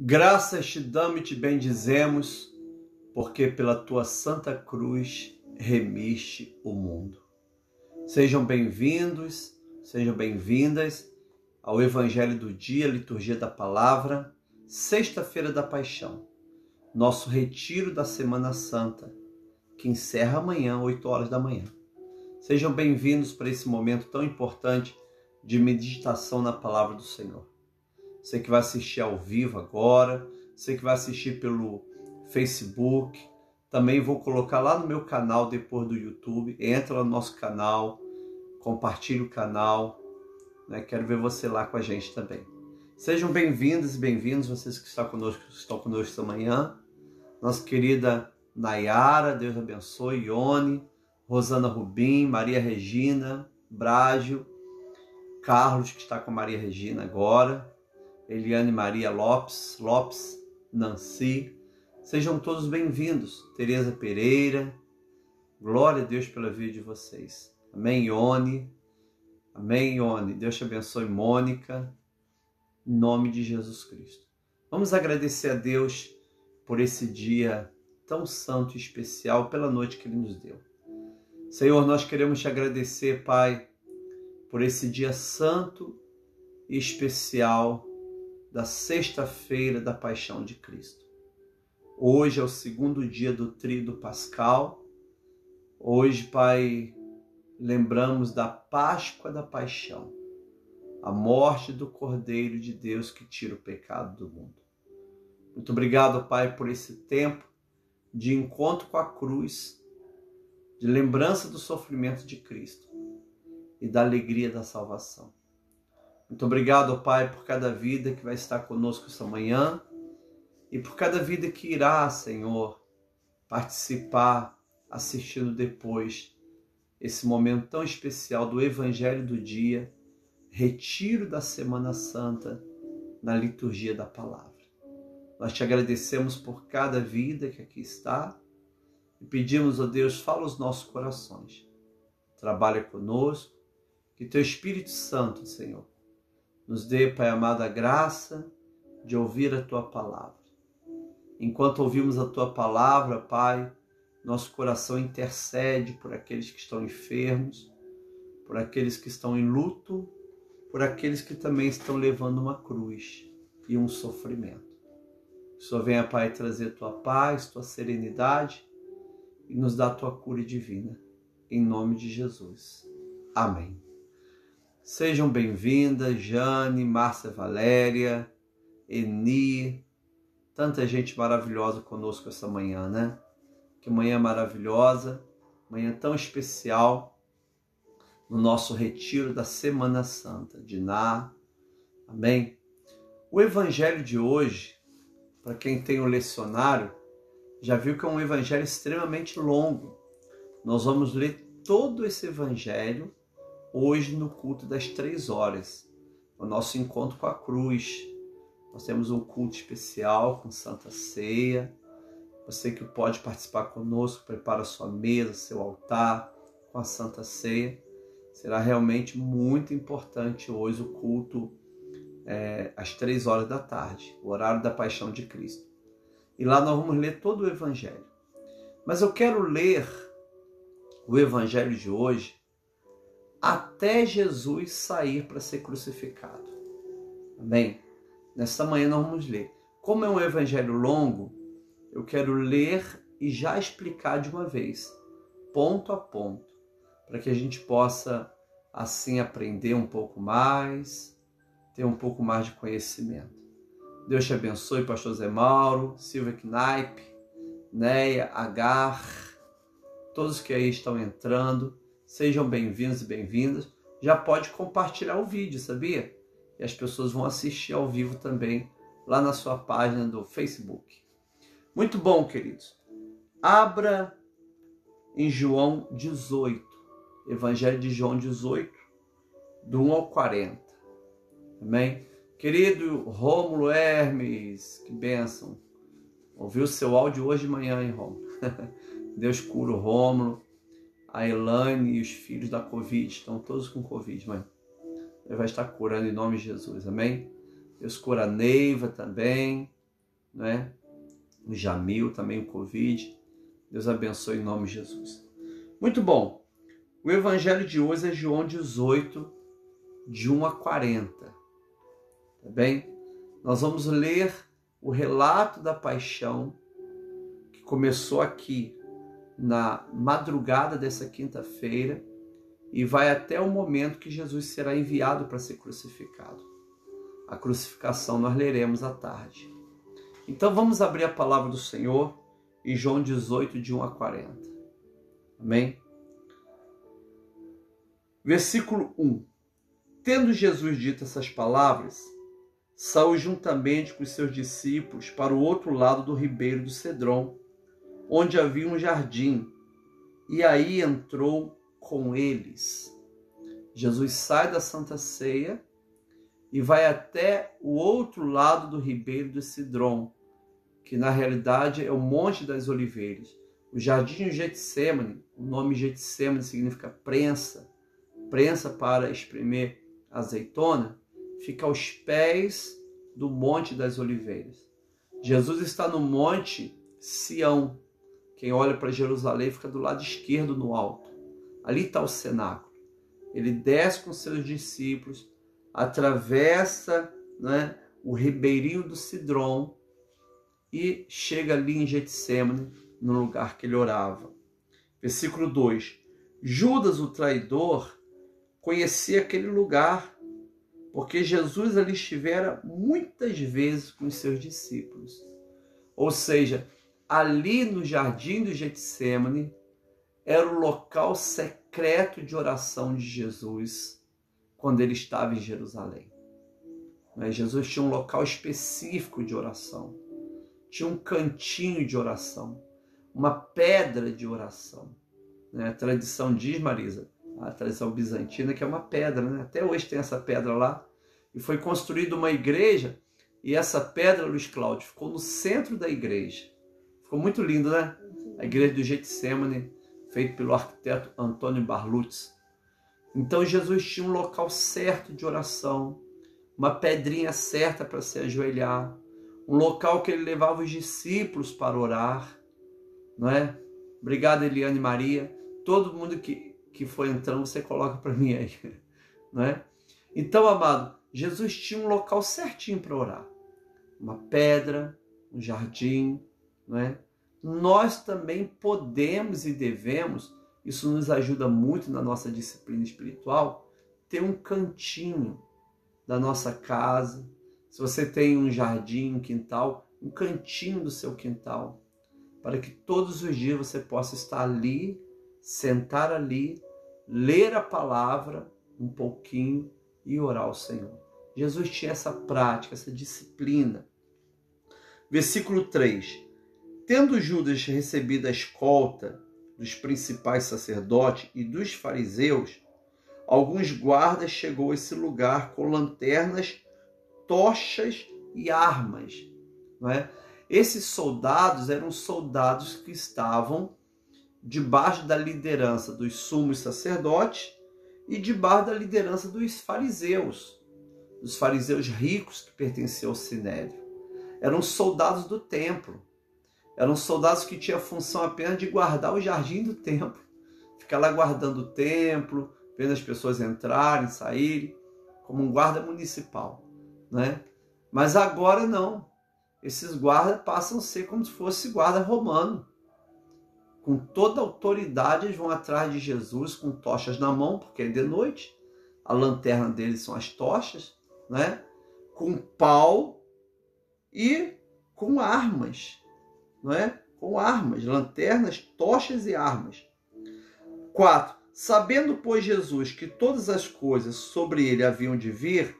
Graças te damos e te bendizemos, porque pela tua santa cruz remiste o mundo. Sejam bem-vindos, sejam bem-vindas ao Evangelho do Dia, Liturgia da Palavra, Sexta-feira da Paixão, nosso retiro da Semana Santa, que encerra amanhã, 8 horas da manhã. Sejam bem-vindos para esse momento tão importante de meditação na Palavra do Senhor. Você que vai assistir ao vivo agora, você que vai assistir pelo Facebook, também vou colocar lá no meu canal depois do YouTube. Entra lá no nosso canal, compartilhe o canal, né? Quero ver você lá com a gente também. Sejam bem-vindas e bem-vindos, vocês que estão conosco esta manhã. Nossa querida Nayara, Deus abençoe, Ione, Rosana Rubim, Maria Regina, Brágio, Carlos, que está com a Maria Regina agora, Eliane Maria Lopes, Nancy, sejam todos bem-vindos. Tereza Pereira, glória a Deus pela vida de vocês. Amém, Ione. Amém, Ione. Deus te abençoe, Mônica, em nome de Jesus Cristo. Vamos agradecer a Deus por esse dia tão santo e especial, pela noite que Ele nos deu. Senhor, nós queremos te agradecer, Pai, por esse dia santo e especial da sexta-feira da Paixão de Cristo. Hoje é o segundo dia do Tríduo Pascal. Hoje, Pai, lembramos da Páscoa da Paixão, a morte do Cordeiro de Deus que tira o pecado do mundo. Muito obrigado, Pai, por esse tempo de encontro com a cruz, de lembrança do sofrimento de Cristo e da alegria da salvação. Muito obrigado, Pai, por cada vida que vai estar conosco esta manhã e por cada vida que irá, Senhor, participar, assistindo depois esse momento tão especial do Evangelho do Dia, retiro da Semana Santa na liturgia da Palavra. Nós te agradecemos por cada vida que aqui está e pedimos, ó Deus, fala aos nossos corações. Trabalha conosco, que teu Espírito Santo, Senhor, nos dê, Pai amado, a graça de ouvir a Tua Palavra. Enquanto ouvimos a Tua Palavra, Pai, nosso coração intercede por aqueles que estão enfermos, por aqueles que estão em luto, por aqueles que também estão levando uma cruz e um sofrimento. Que o Senhor venha, Pai, trazer Tua paz, Tua serenidade e nos dar a Tua cura divina. Em nome de Jesus. Amém. Sejam bem-vindas, Jane, Márcia Valéria, Eni, tanta gente maravilhosa conosco essa manhã, né? Que manhã maravilhosa, manhã tão especial no nosso retiro da Semana Santa, Diná, amém? O evangelho de hoje, para quem tem o lecionário, já viu que é um evangelho extremamente longo. Nós vamos ler todo esse evangelho hoje no culto das 3 horas, o nosso encontro com a cruz. Nós temos um culto especial com Santa Ceia. Você que pode participar conosco, prepara sua mesa, seu altar com a Santa Ceia. Será realmente muito importante hoje o culto às 3 horas da tarde, o horário da Paixão de Cristo. E lá nós vamos ler todo o Evangelho. Mas eu quero ler o Evangelho de hoje até Jesus sair para ser crucificado. Amém? Nesta manhã nós vamos ler. Como é um evangelho longo, eu quero ler e já explicar de uma vez, ponto a ponto, para que a gente possa assim aprender um pouco mais, ter um pouco mais de conhecimento. Deus te abençoe, pastor Zé Mauro, Silvia Knaip, Neia, Agar, todos que aí estão entrando. Sejam bem-vindos e bem-vindas. Já pode compartilhar o vídeo, sabia? E as pessoas vão assistir ao vivo também lá na sua página do Facebook. Muito bom, queridos. Abra em João 18, Evangelho de João 18, do 1 ao 40. Amém? Querido Rômulo Hermes, que bênção. Ouviu o seu áudio hoje de manhã, hein, Rômulo? Deus cura o Rômulo. A Elane e os filhos da Covid, estão todos com Covid, mãe. Ele vai estar curando em nome de Jesus, amém? Deus cura a Neiva também, né? O Jamil, também o Covid. Deus abençoe em nome de Jesus. Muito bom. O evangelho de hoje é João 18, de 1 a 40. Tá bem? Nós vamos ler o relato da paixão que começou aqui na madrugada dessa quinta-feira e vai até o momento que Jesus será enviado para ser crucificado. A crucificação nós leremos à tarde. Então vamos abrir a palavra do Senhor em João 18, de 1 a 40. Amém? Versículo 1. Tendo Jesus dito essas palavras, saiu juntamente com os seus discípulos para o outro lado do ribeiro do Cedron, onde havia um jardim, e aí entrou com eles. Jesus sai da Santa Ceia e vai até o outro lado do ribeiro do Cedron, que na realidade é o Monte das Oliveiras. O jardim de Getsêmani, o nome Getsêmani significa prensa, prensa para espremer azeitona, fica aos pés do Monte das Oliveiras. Jesus está no Monte Sião. Quem olha para Jerusalém fica do lado esquerdo no alto. Ali está o cenáculo. Ele desce com seus discípulos, atravessa, né, o ribeirinho do Cedron e chega ali em Getsêmani, no lugar que ele orava. Versículo 2. Judas, o traidor, conhecia aquele lugar, porque Jesus ali estivera muitas vezes com os seus discípulos. Ou seja, ali no jardim do Getsêmani era o local secreto de oração de Jesus quando ele estava em Jerusalém. Mas Jesus tinha um local específico de oração, tinha um cantinho de oração, uma pedra de oração. A tradição diz, Marisa, a tradição bizantina, que é uma pedra, né? Até hoje tem essa pedra lá. E foi construída uma igreja, e essa pedra, Luiz Cláudio, ficou no centro da igreja. Ficou muito lindo, né? A igreja do Getsêmani, feita pelo arquiteto Antônio Barlutz. Então Jesus tinha um local certo de oração, uma pedrinha certa para se ajoelhar, um local que ele levava os discípulos para orar, não é? Obrigado, Eliane Maria. Todo mundo que foi entrando, você coloca para mim aí, não é? Então, amado, Jesus tinha um local certinho para orar. Uma pedra, um jardim, não é? Nós também podemos e devemos, isso nos ajuda muito na nossa disciplina espiritual, ter um cantinho da nossa casa. Se você tem um jardim, um quintal, um cantinho do seu quintal, para que todos os dias você possa estar ali, sentar ali, ler a palavra um pouquinho e orar ao Senhor. Jesus tinha essa prática, essa disciplina. Versículo 3. Tendo Judas recebido a escolta dos principais sacerdotes e dos fariseus, alguns guardas chegou a esse lugar com lanternas, tochas e armas. Não é? Esses soldados eram soldados que estavam debaixo da liderança dos sumos sacerdotes e debaixo da liderança dos fariseus ricos que pertenciam ao Sinédrio. Eram soldados do templo. Eram soldados que tinham a função apenas de guardar o jardim do templo. Ficar lá guardando o templo, vendo as pessoas entrarem, saírem, como um guarda municipal, né? Mas agora não. Esses guardas passam a ser como se fosse guarda romano. Com toda a autoridade, eles vão atrás de Jesus com tochas na mão, porque é de noite. A lanterna deles são as tochas, né? Com pau e com armas, não é? Com armas, lanternas, tochas e armas. 4. Sabendo, pois, Jesus que todas as coisas sobre ele haviam de vir,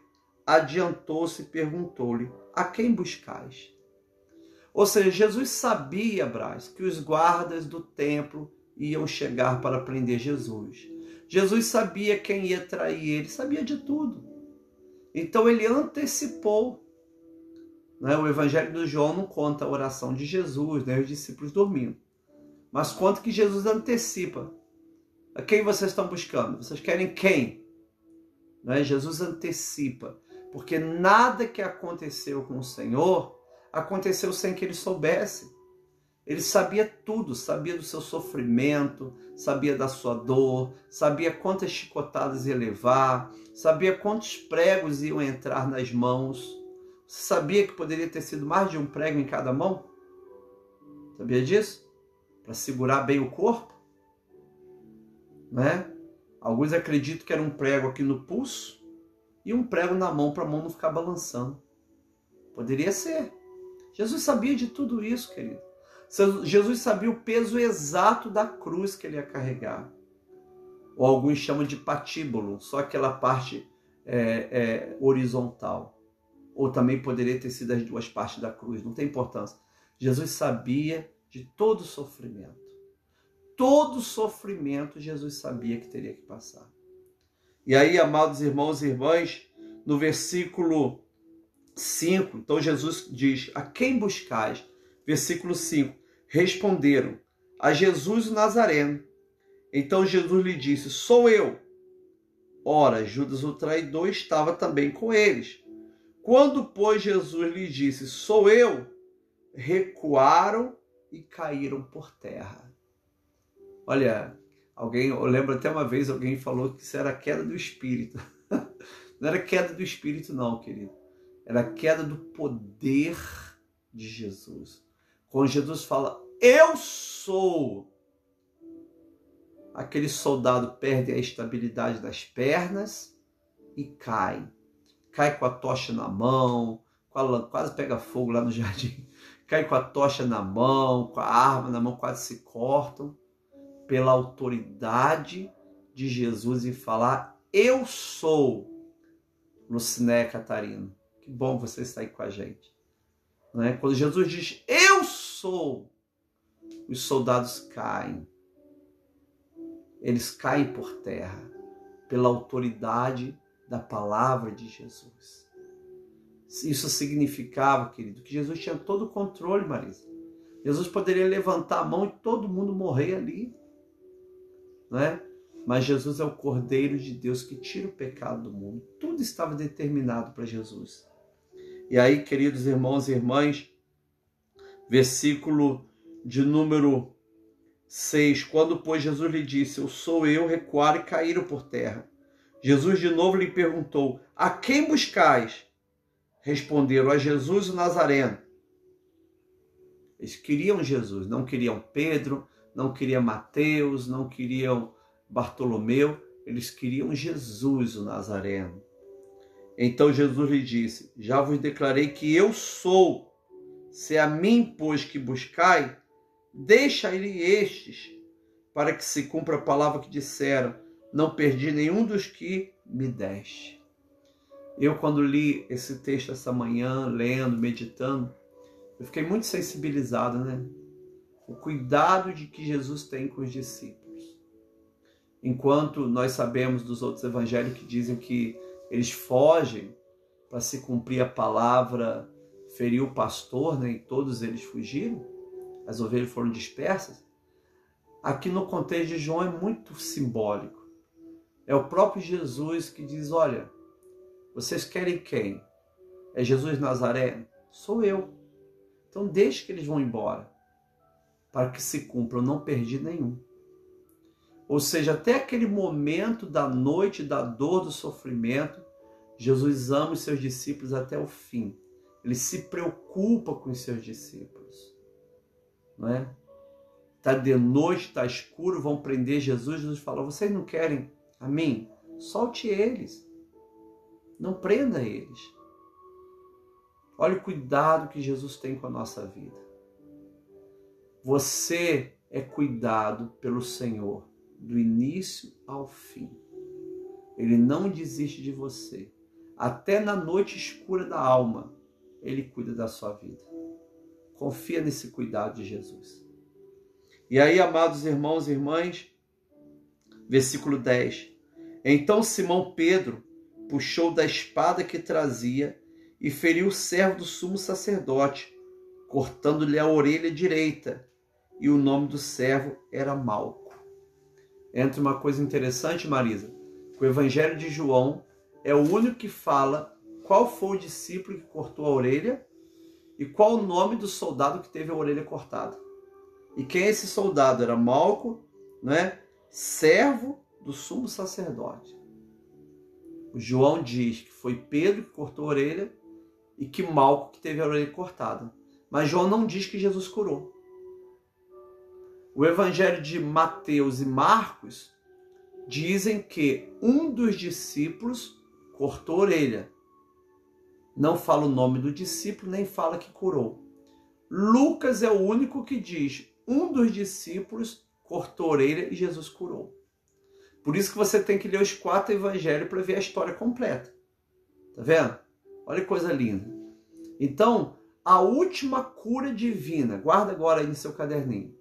adiantou-se e perguntou-lhe: a quem buscais? Ou seja, Jesus sabia, Brás, que os guardas do templo iam chegar para prender Jesus. Jesus sabia quem ia trair ele, sabia de tudo. Então ele antecipou. Né? O Evangelho de João não conta a oração de Jesus, né? Os discípulos dormindo. Mas conta que Jesus antecipa. A quem vocês estão buscando? Vocês querem quem? Né? Jesus antecipa. Porque nada que aconteceu com o Senhor aconteceu sem que ele soubesse. Ele sabia tudo, sabia do seu sofrimento, sabia da sua dor, sabia quantas chicotadas ia levar, sabia quantos pregos iam entrar nas mãos. Você sabia que poderia ter sido mais de um prego em cada mão? Sabia disso? Para segurar bem o corpo? Né? Alguns acreditam que era um prego aqui no pulso e um prego na mão para a mão não ficar balançando. Poderia ser. Jesus sabia de tudo isso, querido. Jesus sabia o peso exato da cruz que ele ia carregar. Ou alguns chamam de patíbulo, só aquela parte horizontal. Ou também poderia ter sido as duas partes da cruz, não tem importância. Jesus sabia de todo o sofrimento. Todo sofrimento Jesus sabia que teria que passar. E aí, amados irmãos e irmãs, no versículo 5, então Jesus diz, a quem buscais? Versículo 5, responderam, a Jesus o Nazareno. Então Jesus lhe disse, sou eu. Ora, Judas o traidor estava também com eles. Quando, pois, Jesus lhe disse, sou eu, recuaram e caíram por terra. Olha, eu lembro até uma vez, alguém falou que isso era a queda do Espírito. Não era queda do Espírito não, querido. Era a queda do poder de Jesus. Quando Jesus fala, eu sou, aquele soldado perde a estabilidade das pernas e cai. Cai com a tocha na mão, quase pega fogo lá no jardim. Cai com a tocha na mão, com a arma na mão, quase se cortam. Pela autoridade de Jesus em falar, eu sou, Luciné Catarino. Que bom você estar aí com a gente. Não é? Quando Jesus diz, eu sou, os soldados caem. Eles caem por terra, pela autoridade da palavra de Jesus. Isso significava, querido, que Jesus tinha todo o controle, Marisa. Jesus poderia levantar a mão e todo mundo morrer ali. Né? Mas Jesus é o Cordeiro de Deus que tira o pecado do mundo. Tudo estava determinado para Jesus. E aí, queridos irmãos e irmãs, versículo de número 6, quando, pois, Jesus lhe disse, eu sou eu, recuaram e caíram por terra. Jesus de novo lhe perguntou, a quem buscais? Responderam, a Jesus o Nazareno. Eles queriam Jesus, não queriam Pedro, não queriam Mateus, não queriam Bartolomeu, eles queriam Jesus, o Nazareno. Então Jesus lhe disse, já vos declarei que eu sou, se a mim, pois, que buscai, deixa-lhe estes, para que se cumpra a palavra que disseram, não perdi nenhum dos que me deste. Eu, quando li esse texto essa manhã, lendo, meditando, eu fiquei muito sensibilizado, né? O cuidado de que Jesus tem com os discípulos. Enquanto nós sabemos dos outros evangelhos que dizem que eles fogem para se cumprir a palavra, feriu o pastor, né? E todos eles fugiram, as ovelhas foram dispersas. Aqui no contexto de João é muito simbólico. É o próprio Jesus que diz, olha, vocês querem quem? É Jesus Nazaré? Sou eu. Então deixe que eles vão embora, para que se cumpra, eu não perdi nenhum. Ou seja, até aquele momento da noite, da dor, do sofrimento, Jesus ama os seus discípulos até o fim. Ele se preocupa com os seus discípulos. Não é? Está de noite, está escuro, vão prender Jesus. Jesus fala, vocês não querem a mim? Solte eles. Não prenda eles. Olha o cuidado que Jesus tem com a nossa vida. Você é cuidado pelo Senhor do início ao fim. Ele não desiste de você. Até na noite escura da alma, Ele cuida da sua vida. Confia nesse cuidado de Jesus. E aí, amados irmãos e irmãs, versículo 10. Então Simão Pedro puxou da espada que trazia e feriu o servo do sumo sacerdote, cortando-lhe a orelha direita, e o nome do servo era Malco. Entra uma coisa interessante, Marisa, que o Evangelho de João é o único que fala qual foi o discípulo que cortou a orelha E qual o nome do soldado que teve a orelha cortada? E quem é esse soldado? Era Malco, né? Servo do sumo sacerdote. O João diz que foi Pedro que cortou a orelha e que Malco que teve a orelha cortada. Mas João não diz que Jesus curou. O evangelho de Mateus e Marcos dizem que um dos discípulos cortou a orelha. Não fala o nome do discípulo, nem fala que curou. Lucas é o único que diz: um dos discípulos cortou a orelha e Jesus curou. Por isso que você tem que ler os 4 evangelhos para ver a história completa. Tá vendo? Olha que coisa linda. Então, a última cura divina, guarda agora aí no seu caderninho.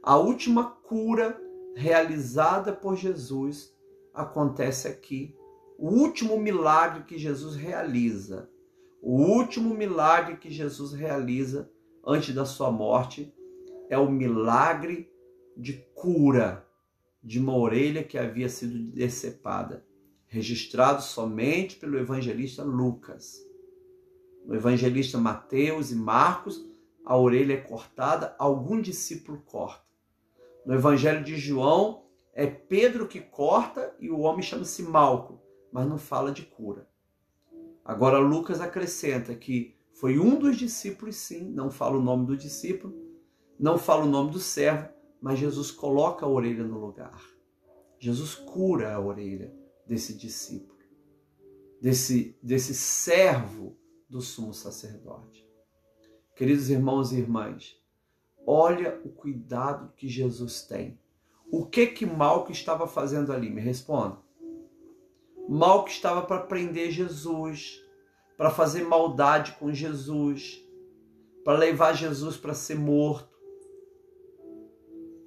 A última cura realizada por Jesus acontece aqui. O último milagre que Jesus realiza. O último milagre que Jesus realiza antes da sua morte é o milagre de cura de uma orelha que havia sido decepada, registrado somente pelo evangelista Lucas. No evangelista Mateus e Marcos, a orelha é cortada, algum discípulo corta. No evangelho de João, é Pedro que corta e o homem chama-se Malco, mas não fala de cura. Agora Lucas acrescenta que foi um dos discípulos, sim, não fala o nome do discípulo, não fala o nome do servo, mas Jesus coloca a orelha no lugar. Jesus cura a orelha desse discípulo, desse servo do sumo sacerdote. Queridos irmãos e irmãs, olha o cuidado que Jesus tem. O que Malco estava fazendo ali? Me responda. Malco estava para prender Jesus, para fazer maldade com Jesus, para levar Jesus para ser morto.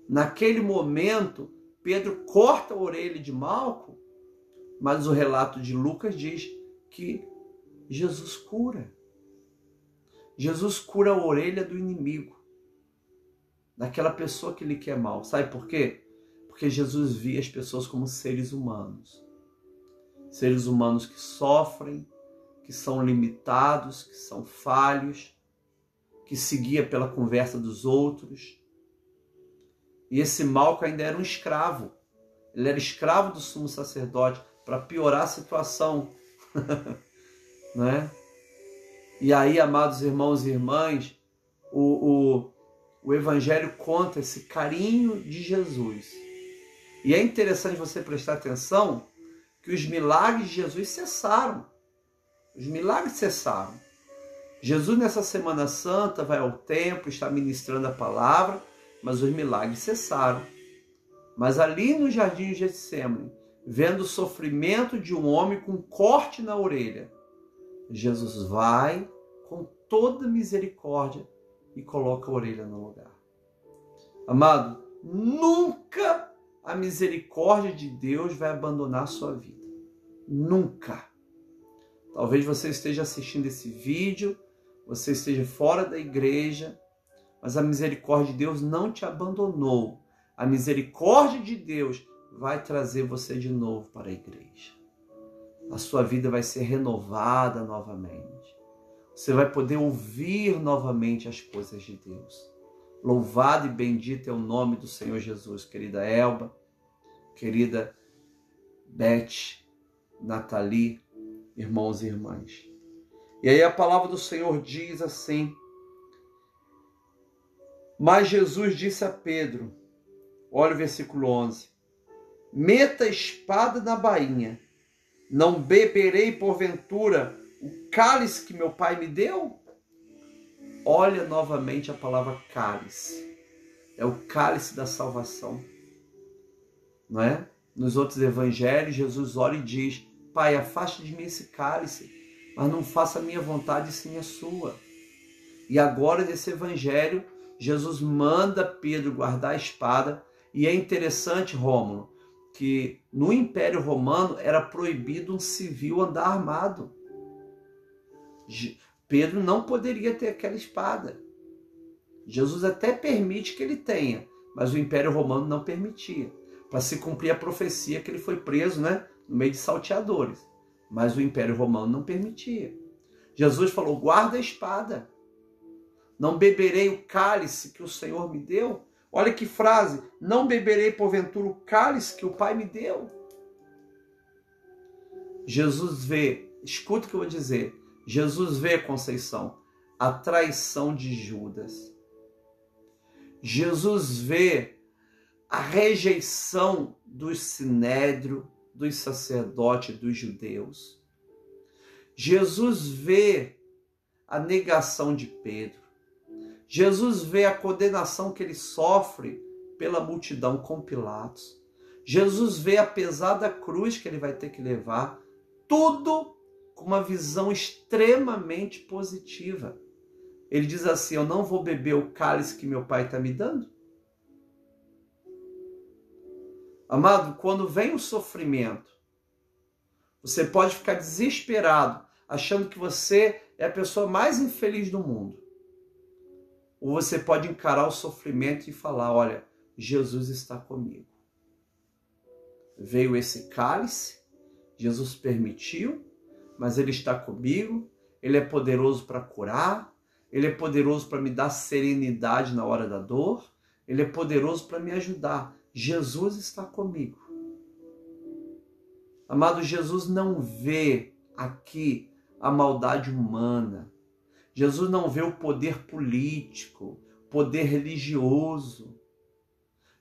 Naquele momento, Pedro corta a orelha de Malco, mas o relato de Lucas diz que Jesus cura. Jesus cura a orelha do inimigo, daquela pessoa que lhe quer mal. Sabe por quê? Porque Jesus via as pessoas como seres humanos. Seres humanos que sofrem, que são limitados, que são falhos, que se guia pela conversa dos outros. E esse Malco ainda era um escravo. Ele era escravo do sumo sacerdote para piorar a situação. Não é? E aí, amados irmãos e irmãs, o Evangelho conta esse carinho de Jesus. E é interessante você prestar atenção que os milagres de Jesus cessaram. Os milagres cessaram. Jesus, nessa Semana Santa, vai ao templo, está ministrando a palavra, mas os milagres cessaram. Mas ali no jardim de Getsêmani, vendo o sofrimento de um homem com um corte na orelha, Jesus vai com toda misericórdia e coloca a orelha no lugar. Amado, nunca a misericórdia de Deus vai abandonar a sua vida. Nunca. Talvez você esteja assistindo esse vídeo, você esteja fora da igreja, mas a misericórdia de Deus não te abandonou. A misericórdia de Deus vai trazer você de novo para a igreja. A sua vida vai ser renovada novamente. Você vai poder ouvir novamente as coisas de Deus. Louvado e bendito é o nome do Senhor Jesus, querida Elba, querida Beth, Nathalie, irmãos e irmãs. E aí a palavra do Senhor diz assim: mas Jesus disse a Pedro, olha o versículo 11, meta a espada na bainha, não beberei porventura o cálice que meu pai me deu? Olha novamente a palavra cálice. É o cálice da salvação. Não é? Nos outros evangelhos, Jesus olha e diz: Pai, afaste de mim esse cálice, mas não faça a minha vontade, sim a sua. E agora, nesse evangelho, Jesus manda Pedro guardar a espada. E é interessante, Rômulo, que no Império Romano era proibido um civil andar armado. Pedro não poderia ter aquela espada. Jesus até permite que ele tenha, mas o Império Romano não permitia, para se cumprir a profecia que ele foi preso, né, no meio de salteadores. Mas o Império Romano não permitia. Jesus falou: guarda a espada. Não beberei o cálice que o Senhor me deu? Olha que frase, não beberei porventura o cálice que o Pai me deu? Jesus vê, escuta o que eu vou dizer, Jesus vê, Conceição, a traição de Judas. Jesus vê a rejeição do sinédrio, dos sacerdotes, dos judeus. Jesus vê a negação de Pedro. Jesus vê a condenação que ele sofre pela multidão com Pilatos. Jesus vê a pesada cruz que ele vai ter que levar. Tudo com uma visão extremamente positiva. Ele diz assim, eu não vou beber o cálice que meu pai está me dando? Amado, quando vem o sofrimento, você pode ficar desesperado, achando que você é a pessoa mais infeliz do mundo. Ou você pode encarar o sofrimento e falar, olha, Jesus está comigo. Veio esse cálice, Jesus permitiu, mas ele está comigo, ele é poderoso para curar, ele é poderoso para me dar serenidade na hora da dor, ele é poderoso para me ajudar. Jesus está comigo. Amado, Jesus não vê aqui a maldade humana. Jesus não vê o poder político, poder religioso.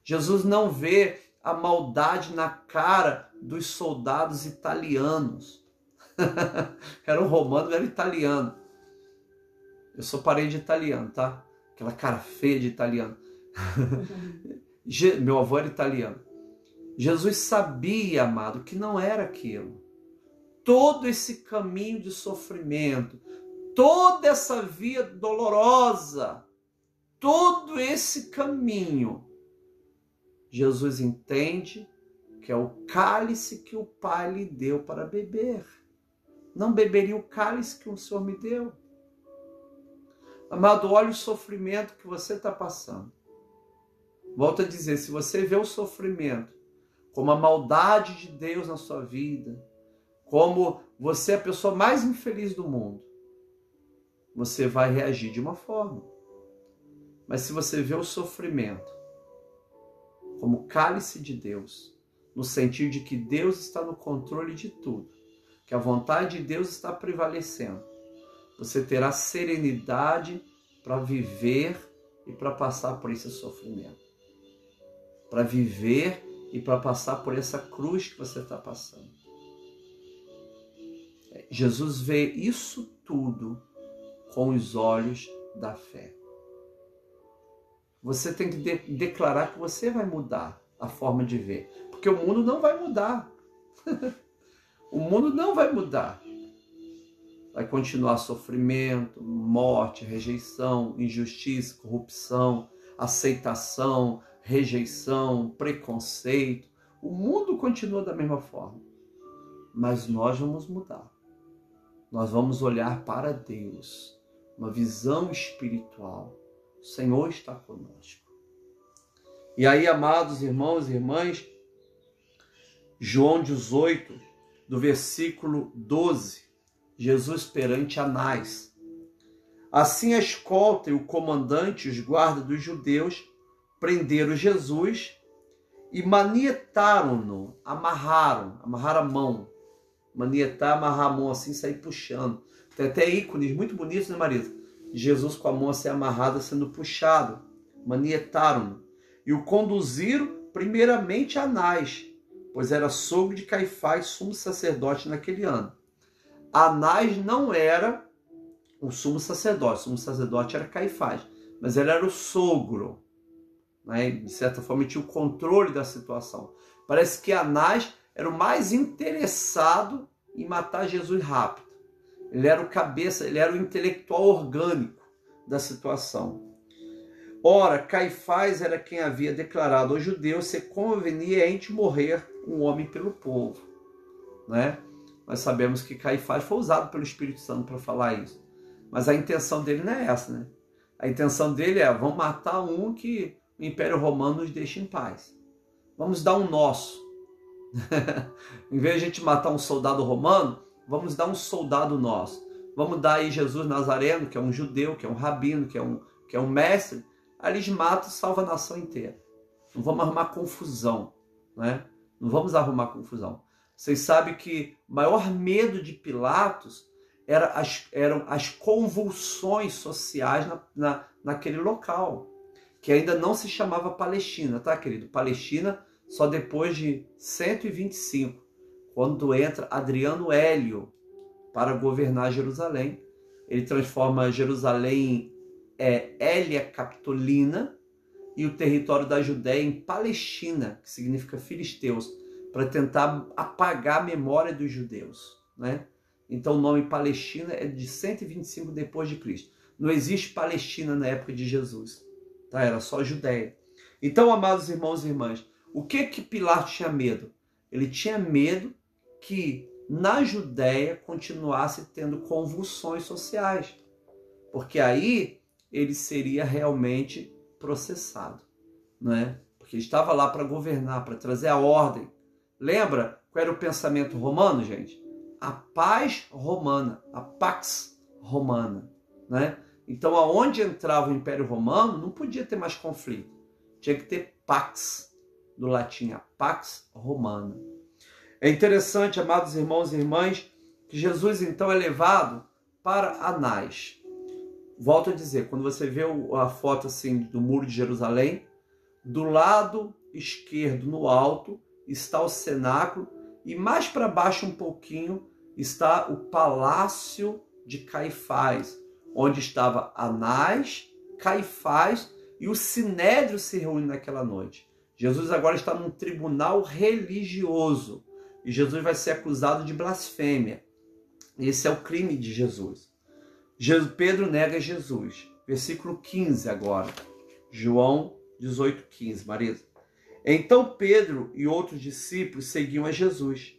Jesus não vê a maldade na cara dos soldados italianos. Era um romano, era italiano. Eu sou parente de italiano, tá? Aquela cara feia de italiano. Meu avô era italiano. Jesus sabia, amado, que não era aquilo. Todo esse caminho de sofrimento, toda essa via dolorosa, todo esse caminho, Jesus entende que é o cálice que o Pai lhe deu para beber. Não beberia o cálice que o Senhor me deu. Amado, olha o sofrimento que você está passando. Volto a dizer, se você vê o sofrimento como a maldade de Deus na sua vida, como você é a pessoa mais infeliz do mundo, você vai reagir de uma forma. Mas se você vê o sofrimento como cálice de Deus, no sentido de que Deus está no controle de tudo, que a vontade de Deus está prevalecendo, você terá serenidade para viver e para passar por esse sofrimento. Para viver e para passar por essa cruz que você está passando. Jesus vê isso tudo com os olhos da fé. Você tem que declarar que você vai mudar a forma de ver. Porque o mundo não vai mudar. O mundo não vai mudar. Vai continuar sofrimento, morte, rejeição, injustiça, corrupção, aceitação, rejeição, preconceito. O mundo continua da mesma forma. Mas nós vamos mudar. Nós vamos olhar para Deus. Uma visão espiritual. O Senhor está conosco. E aí, amados irmãos e irmãs, João 18, do versículo 12, Jesus perante Anás. Assim a escolta e o comandante, os guardas dos judeus, prenderam Jesus e manietaram-no, amarraram a mão. Manietar, amarrar a mão assim, sair puxando. Tem até ícones muito bonitos, né, Marisa? Jesus com a mão assim amarrada, sendo puxado. Manietaram-no. E o conduziram primeiramente a Anás, pois era sogro de Caifás, sumo sacerdote naquele ano. Anás não era o sumo sacerdote era Caifás, mas ele era o sogro, né? De certa forma ele tinha o controle da situação. Parece que Anás era o mais interessado em matar Jesus rápido. Ele era o cabeça, ele era o intelectual orgânico da situação. Ora, Caifás era quem havia declarado aos judeus ser conveniente morrer um homem pelo povo, né? Nós sabemos que Caifás foi usado pelo Espírito Santo para falar isso. Mas a intenção dele não é essa, né? A intenção dele é, vamos matar um que o Império Romano nos deixa em paz. Vamos dar um nosso. Em vez de a gente matar um soldado romano, vamos dar um soldado nosso. vamos dar aí Jesus Nazareno, que é um judeu, que é um rabino, que é um mestre, aí eles matam e salvam a nação inteira. Não vamos arrumar confusão, né? Não vamos arrumar confusão. Vocês sabem que o maior medo de Pilatos eram as convulsões sociais naquele local, que ainda não se chamava Palestina, tá, querido? Palestina só depois de 125, quando entra Adriano Hélio para governar Jerusalém. Ele transforma Jerusalém em Hélia Capitolina e o território da Judéia em Palestina, que significa filisteus, para tentar apagar a memória dos judeus, né? Então o nome Palestina é de 125 depois de Cristo. Não existe Palestina na época de Jesus, tá? Era só Judéia. Então, amados irmãos e irmãs, o que Pilatos tinha medo? Ele tinha medo que na Judéia continuasse tendo convulsões sociais, porque aí ele seria realmente processado, né? Porque ele estava lá para governar, para trazer a ordem. Lembra qual era o pensamento romano, gente? A paz romana, a pax romana, né? Então, aonde entrava o Império Romano, não podia ter mais conflito. Tinha que ter pax, do latim, a pax romana. É interessante, amados irmãos e irmãs, que Jesus, então, é levado para Anás. Volto a dizer, quando você vê a foto assim do Muro de Jerusalém, do lado esquerdo, no alto, está o cenáculo, e mais para baixo um pouquinho está o Palácio de Caifás, onde estava Anás, Caifás e o Sinédrio se reúne naquela noite. Jesus agora está num tribunal religioso e Jesus vai ser acusado de blasfêmia. Esse é o crime de Jesus. Pedro nega Jesus. Versículo 15 agora. João 18:15, Marisa. Então Pedro e outros discípulos seguiam a Jesus.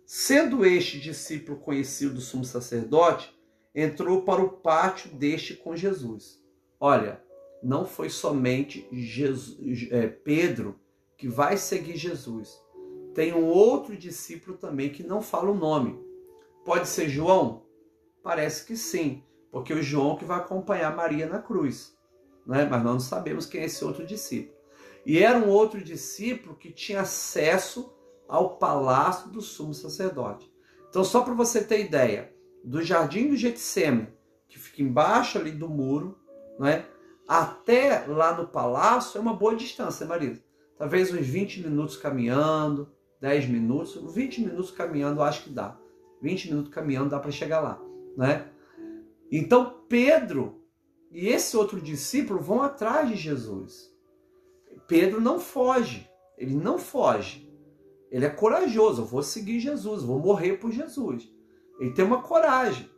Sendo este discípulo conhecido do sumo sacerdote, entrou para o pátio deste com Jesus. Olha, não foi somente Pedro que vai seguir Jesus. Tem um outro discípulo também que não fala o nome. Pode ser João? Parece que sim, porque o João que vai acompanhar Maria na cruz, né? Mas nós não sabemos quem é esse outro discípulo. E era um outro discípulo que tinha acesso ao palácio do sumo sacerdote. Então, só para você ter ideia, do jardim do Getsêmani, que fica embaixo ali do muro, né, até lá no palácio é uma boa distância, Marisa. Talvez uns 20 minutos caminhando, 10 minutos, 20 minutos caminhando eu acho que dá. 20 minutos caminhando dá para chegar lá, né? Então Pedro e esse outro discípulo vão atrás de Jesus. Pedro não foge, ele não foge. Ele é corajoso, eu vou seguir Jesus, vou morrer por Jesus. Ele tem uma coragem,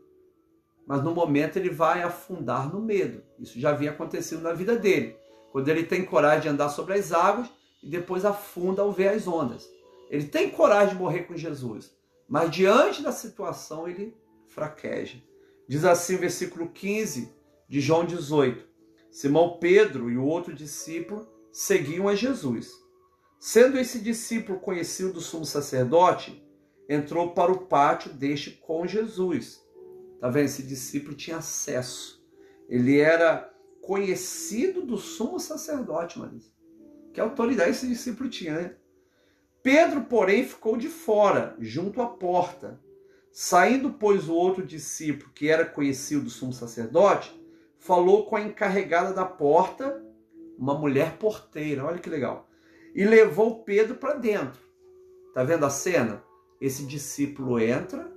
mas no momento ele vai afundar no medo. Isso já havia acontecido na vida dele, quando ele tem coragem de andar sobre as águas e depois afunda ao ver as ondas. Ele tem coragem de morrer com Jesus, mas diante da situação ele fraqueja. Diz assim o versículo 15 de João 18. Simão Pedro e o outro discípulo seguiam a Jesus. Sendo esse discípulo conhecido do sumo sacerdote, entrou para o pátio deste com Jesus. Tá vendo? Esse discípulo tinha acesso. Ele era conhecido do sumo sacerdote, Marisa. Que autoridade esse discípulo tinha, né? Pedro, porém, ficou de fora, junto à porta. Saindo, pois, o outro discípulo, que era conhecido do sumo sacerdote, falou com a encarregada da porta, uma mulher porteira, olha que legal, e levou Pedro para dentro. Tá vendo a cena? Esse discípulo entra,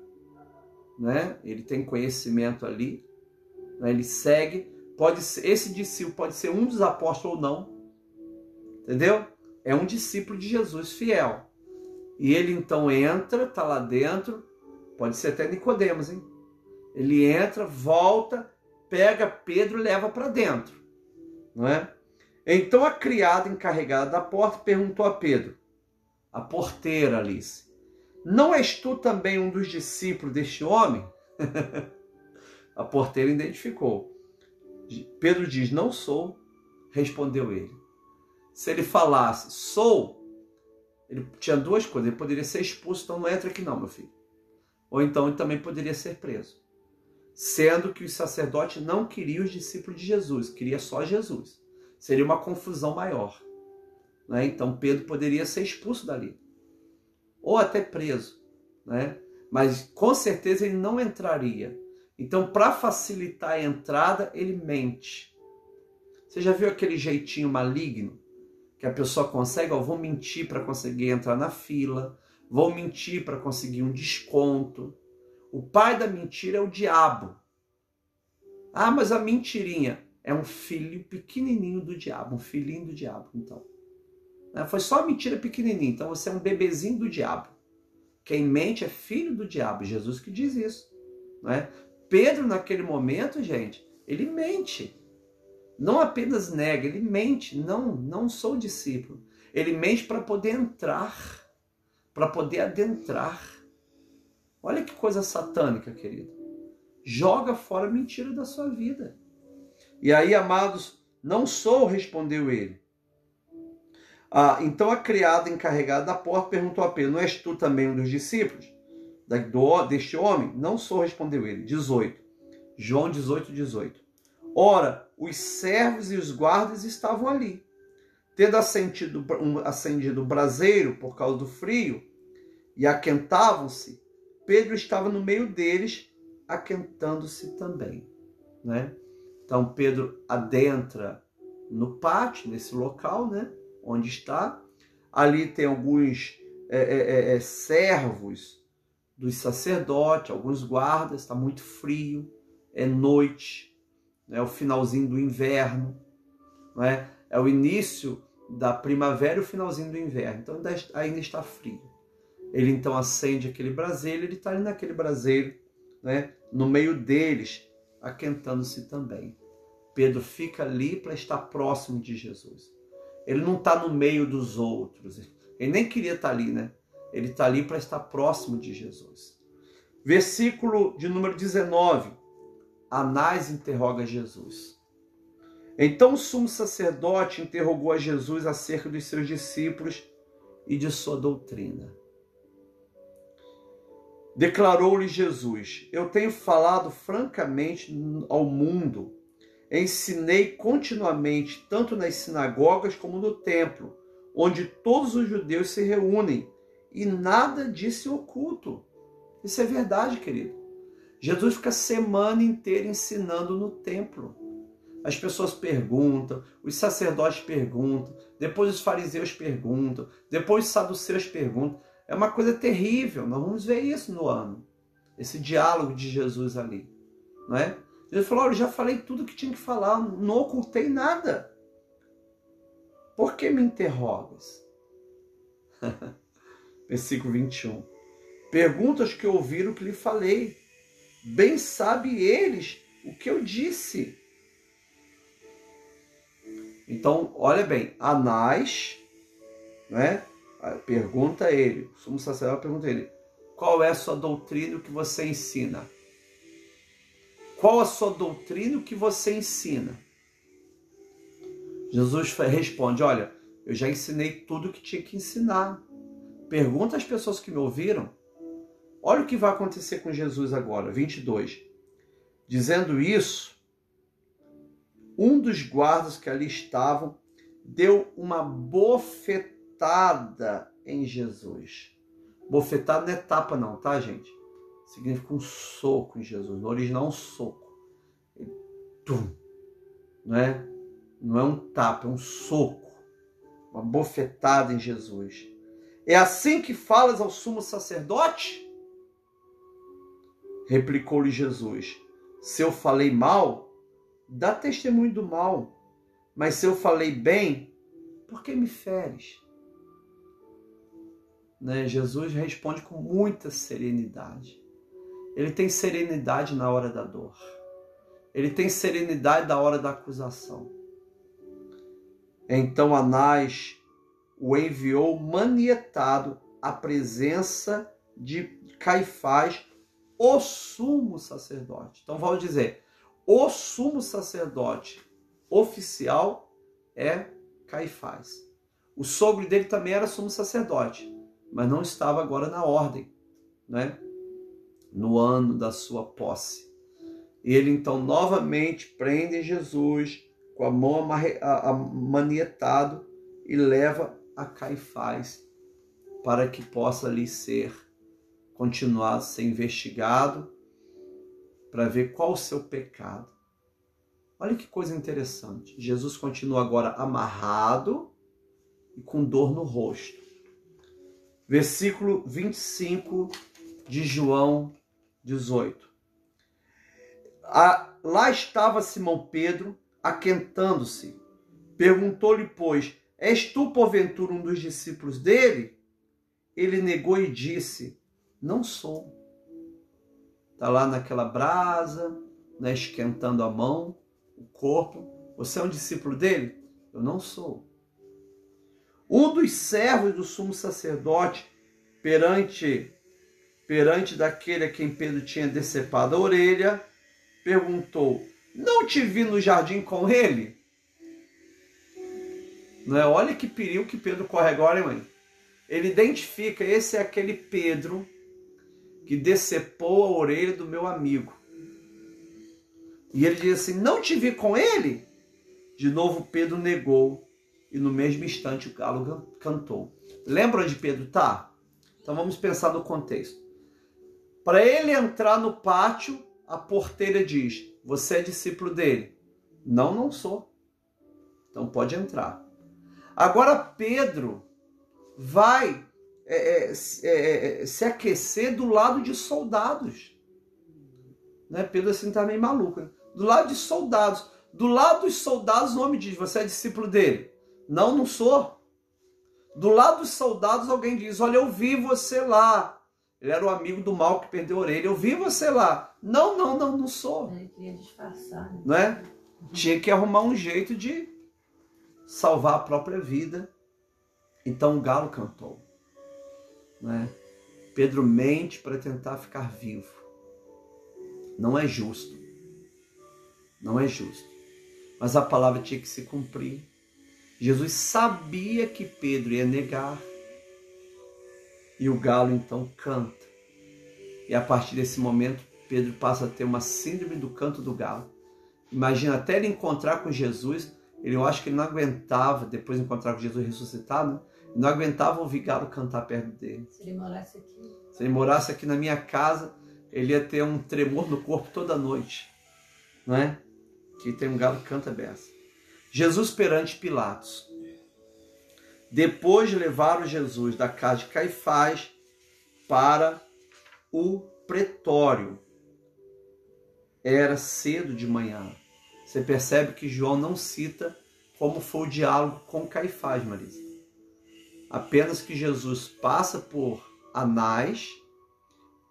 né? Ele tem conhecimento ali, né? Ele segue. Esse discípulo pode ser um dos apóstolos ou não, entendeu? É um discípulo de Jesus fiel. E ele então entra, está lá dentro, pode ser até Nicodemos, hein? Ele entra, volta, pega Pedro e leva para dentro, não é? Então a criada encarregada da porta perguntou a Pedro, a porteira Alice, não és tu também um dos discípulos deste homem? A porteira identificou. Pedro diz, não sou, respondeu ele. Se ele falasse, sou, ele tinha duas coisas, ele poderia ser expulso, então não entra aqui não, meu filho. Ou então ele também poderia ser preso. sendo que os sacerdotes não queriam os discípulos de Jesus, queria só Jesus. Seria uma confusão maior, né? Então Pedro poderia ser expulso dali, ou até preso, né? Mas com certeza ele não entraria. Então, para facilitar a entrada, ele mente. Você já viu aquele jeitinho maligno que a pessoa consegue? Vou mentir para conseguir entrar na fila, vou mentir para conseguir um desconto. O pai da mentira é o diabo. Ah, mas a mentirinha é um filho pequenininho do diabo, um filhinho do diabo. Então, foi só a mentira pequenininha. Então, você é um bebezinho do diabo. Quem mente é filho do diabo. Jesus que diz isso, né? Pedro, naquele momento, gente, ele mente. Não apenas nega, ele mente. Não sou discípulo. Ele mente para poder entrar, para poder adentrar. Olha que coisa satânica, querido. Joga fora a mentira da sua vida. E aí, amados, não sou, respondeu ele. Então a criada encarregada da porta perguntou a Pedro, não és tu também um dos discípulos deste homem? Não sou, respondeu ele. 18. João 18. Ora, os servos e os guardas estavam ali. Tendo acendido o braseiro por causa do frio, e aquentavam-se, Pedro estava no meio deles, aquentando-se também, né? Então Pedro adentra no pátio, nesse local, né, onde está. Ali tem alguns servos dos sacerdotes, alguns guardas. Está muito frio, é noite, é o finalzinho do inverno, né? É o início da primavera e o finalzinho do inverno, então ainda está frio. Ele então acende aquele braseiro, ele está ali naquele braseiro, né, no meio deles, aquentando-se também. Pedro fica ali para estar próximo de Jesus. Ele não está no meio dos outros, ele nem queria estar ali, né? Ele está ali para estar próximo de Jesus. Versículo de número 19. Anás interroga Jesus. Então o sumo sacerdote interrogou a Jesus acerca dos seus discípulos e de sua doutrina. Declarou-lhe Jesus: eu tenho falado francamente ao mundo, ensinei continuamente, tanto nas sinagogas como no templo, onde todos os judeus se reúnem, e nada disse oculto. Isso é verdade, querido. Jesus fica a semana inteira ensinando no templo. As pessoas perguntam, os sacerdotes perguntam, depois os fariseus perguntam, depois os saduceus perguntam. É uma coisa terrível, nós vamos ver isso no ano. Esse diálogo de Jesus ali, não é? Jesus falou, eu já falei tudo que tinha que falar, não ocultei nada. Por que me interrogas? Versículo 21. Pergunta aos que ouviram o que lhe falei. Bem sabe eles o que eu disse. Então, olha bem, Anás, né? Pergunta a ele, o sumo sacerdote pergunta a ele, qual é a sua doutrina, o que você ensina? Qual a sua doutrina, o que você ensina? Jesus responde, olha, eu já ensinei tudo o que tinha que ensinar. Pergunta às pessoas que me ouviram. Olha o que vai acontecer com Jesus agora, 22. Dizendo isso, um dos guardas que ali estavam deu uma bofetada em Jesus. Bofetada não é tapa não, tá, gente? Significa um soco em Jesus. No original, um soco. Tum. Não é um tapa, é um soco. Uma bofetada em Jesus. É assim que falas ao sumo sacerdote? Replicou-lhe Jesus. Se eu falei mal, dá testemunho do mal. Mas se eu falei bem, por que me feres? Né? Jesus responde com muita serenidade. Ele tem serenidade na hora da dor. Ele tem serenidade na hora da acusação. Então Anás o enviou manietado à presença de Caifás, o sumo sacerdote. Então vamos dizer, o sumo sacerdote oficial é Caifás. O sogro dele também era sumo sacerdote, mas não estava agora na ordem, né? No ano da sua posse. E ele então novamente prende Jesus com a mão manietado e leva a Caifás para que possa ali continuar a ser investigado para ver qual o seu pecado. Olha que coisa interessante. Jesus continua agora amarrado e com dor no rosto. Versículo 25 de João 18. Lá estava Simão Pedro, aquentando-se. Perguntou-lhe, pois, és tu, porventura, um dos discípulos dele? Ele negou e disse, não sou. Está lá naquela brasa, né, esquentando a mão, o corpo. Você é um discípulo dele? Eu não sou. Um dos servos do sumo sacerdote, perante daquele a quem Pedro tinha decepado a orelha, perguntou, não te vi no jardim com ele? Não é? Olha que perigo que Pedro corre agora, hein, mãe? Ele identifica, esse é aquele Pedro que decepou a orelha do meu amigo. E ele diz assim, não te vi com ele? De novo Pedro negou, e no mesmo instante o galo cantou. Lembra onde Pedro está? Então vamos pensar no contexto. Para ele entrar no pátio, a porteira diz, você é discípulo dele? Não, não sou. Então pode entrar. Agora Pedro vai se aquecer do lado de soldados. Né? Pedro assim está meio maluco. Né? Do lado de soldados. Do lado dos soldados o homem diz, você é discípulo dele? Não, não sou. Do lado dos soldados alguém diz, olha, eu vi você lá. Ele era o amigo do mal que perdeu a orelha. Eu vi você lá. Não, não, não, não sou. Ele queria disfarçar. Né? Não é? Tinha que arrumar um jeito de salvar a própria vida. Então o galo cantou. Não é? Pedro mente para tentar ficar vivo. Não é justo. Não é justo. Mas a palavra tinha que se cumprir. Jesus sabia que Pedro ia negar. E o galo então canta. E a partir desse momento, Pedro passa a ter uma síndrome do canto do galo. Imagina, até ele encontrar com Jesus, eu acho que ele não aguentava, depois de encontrar com Jesus ressuscitado, né? Não aguentava ouvir galo cantar perto dele. Se ele morasse aqui. Se ele morasse aqui na minha casa, ele ia ter um tremor no corpo toda noite. Não é? Que tem um galo que canta beça. Jesus perante Pilatos. Depois levaram Jesus da casa de Caifás para o pretório. Era cedo de manhã. Você percebe que João não cita como foi o diálogo com Caifás, Marisa. Apenas que Jesus passa por Anás,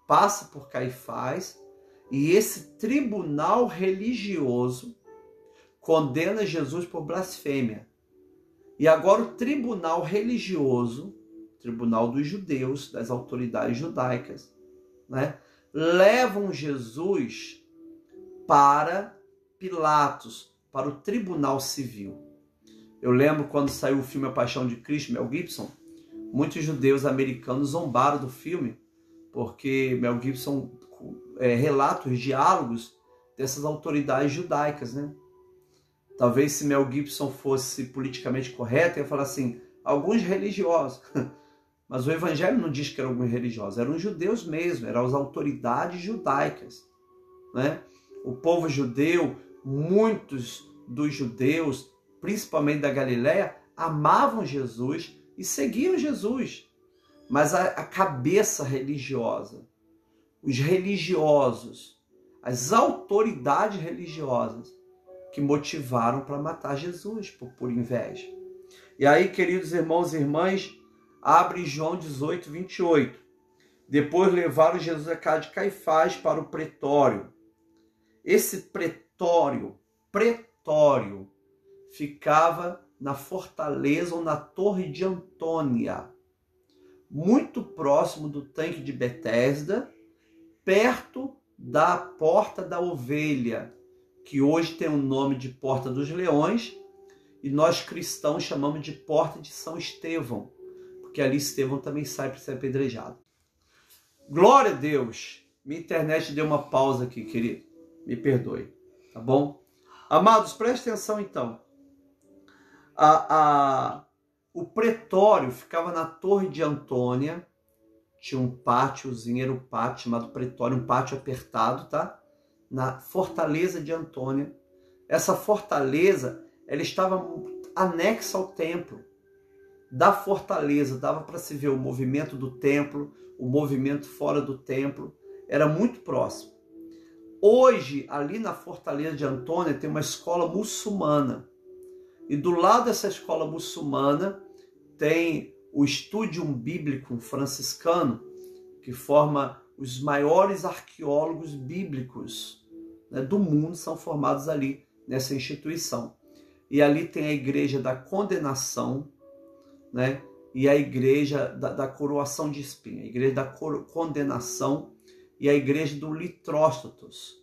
passa por Caifás, e esse tribunal religioso condena Jesus por blasfêmia. E agora o tribunal religioso, tribunal dos judeus, das autoridades judaicas, né, levam Jesus para Pilatos, para o tribunal civil. Eu lembro quando saiu o filme A Paixão de Cristo, Mel Gibson, muitos judeus americanos zombaram do filme, porque Mel Gibson relata os diálogos dessas autoridades judaicas, né? Talvez se Mel Gibson fosse politicamente correto, ia falar assim, alguns religiosos. Mas o evangelho não diz que eram alguns religiosos, eram judeus mesmo, eram as autoridades judaicas, né? O povo judeu, muitos dos judeus, principalmente da Galileia, amavam Jesus e seguiam Jesus. Mas a cabeça religiosa, os religiosos, as autoridades religiosas, que motivaram para matar Jesus por inveja. E aí, queridos irmãos e irmãs, abre João 18, 28. Depois levaram Jesus a casa de Caifás para o pretório. Esse pretório, ficava na fortaleza ou na torre de Antônia, muito próximo do tanque de Betesda, perto da porta da ovelha, que hoje tem o nome de Porta dos Leões, e nós cristãos chamamos de Porta de São Estevão, porque ali Estevão também sai para ser apedrejado. Glória a Deus! Minha internet deu uma pausa aqui, querido. Me perdoe, tá bom? Amados, prestem atenção então. O pretório ficava na Torre de Antônia, tinha um pátiozinho, era um pátio chamado pretório, um pátio apertado, tá? Na Fortaleza de Antônia. Essa fortaleza, ela estava anexa ao templo. Da fortaleza dava para se ver o movimento do templo, o movimento fora do templo, era muito próximo. Hoje, ali na Fortaleza de Antônia, tem uma escola muçulmana. E do lado dessa escola muçulmana tem o Studium Biblicum franciscano, que forma os maiores arqueólogos bíblicos, né, do mundo, são formados ali nessa instituição. E ali tem a Igreja da Condenação, né, e a Igreja da Coroação de Espinho, a Igreja da Condenação e a Igreja do Litróstatos,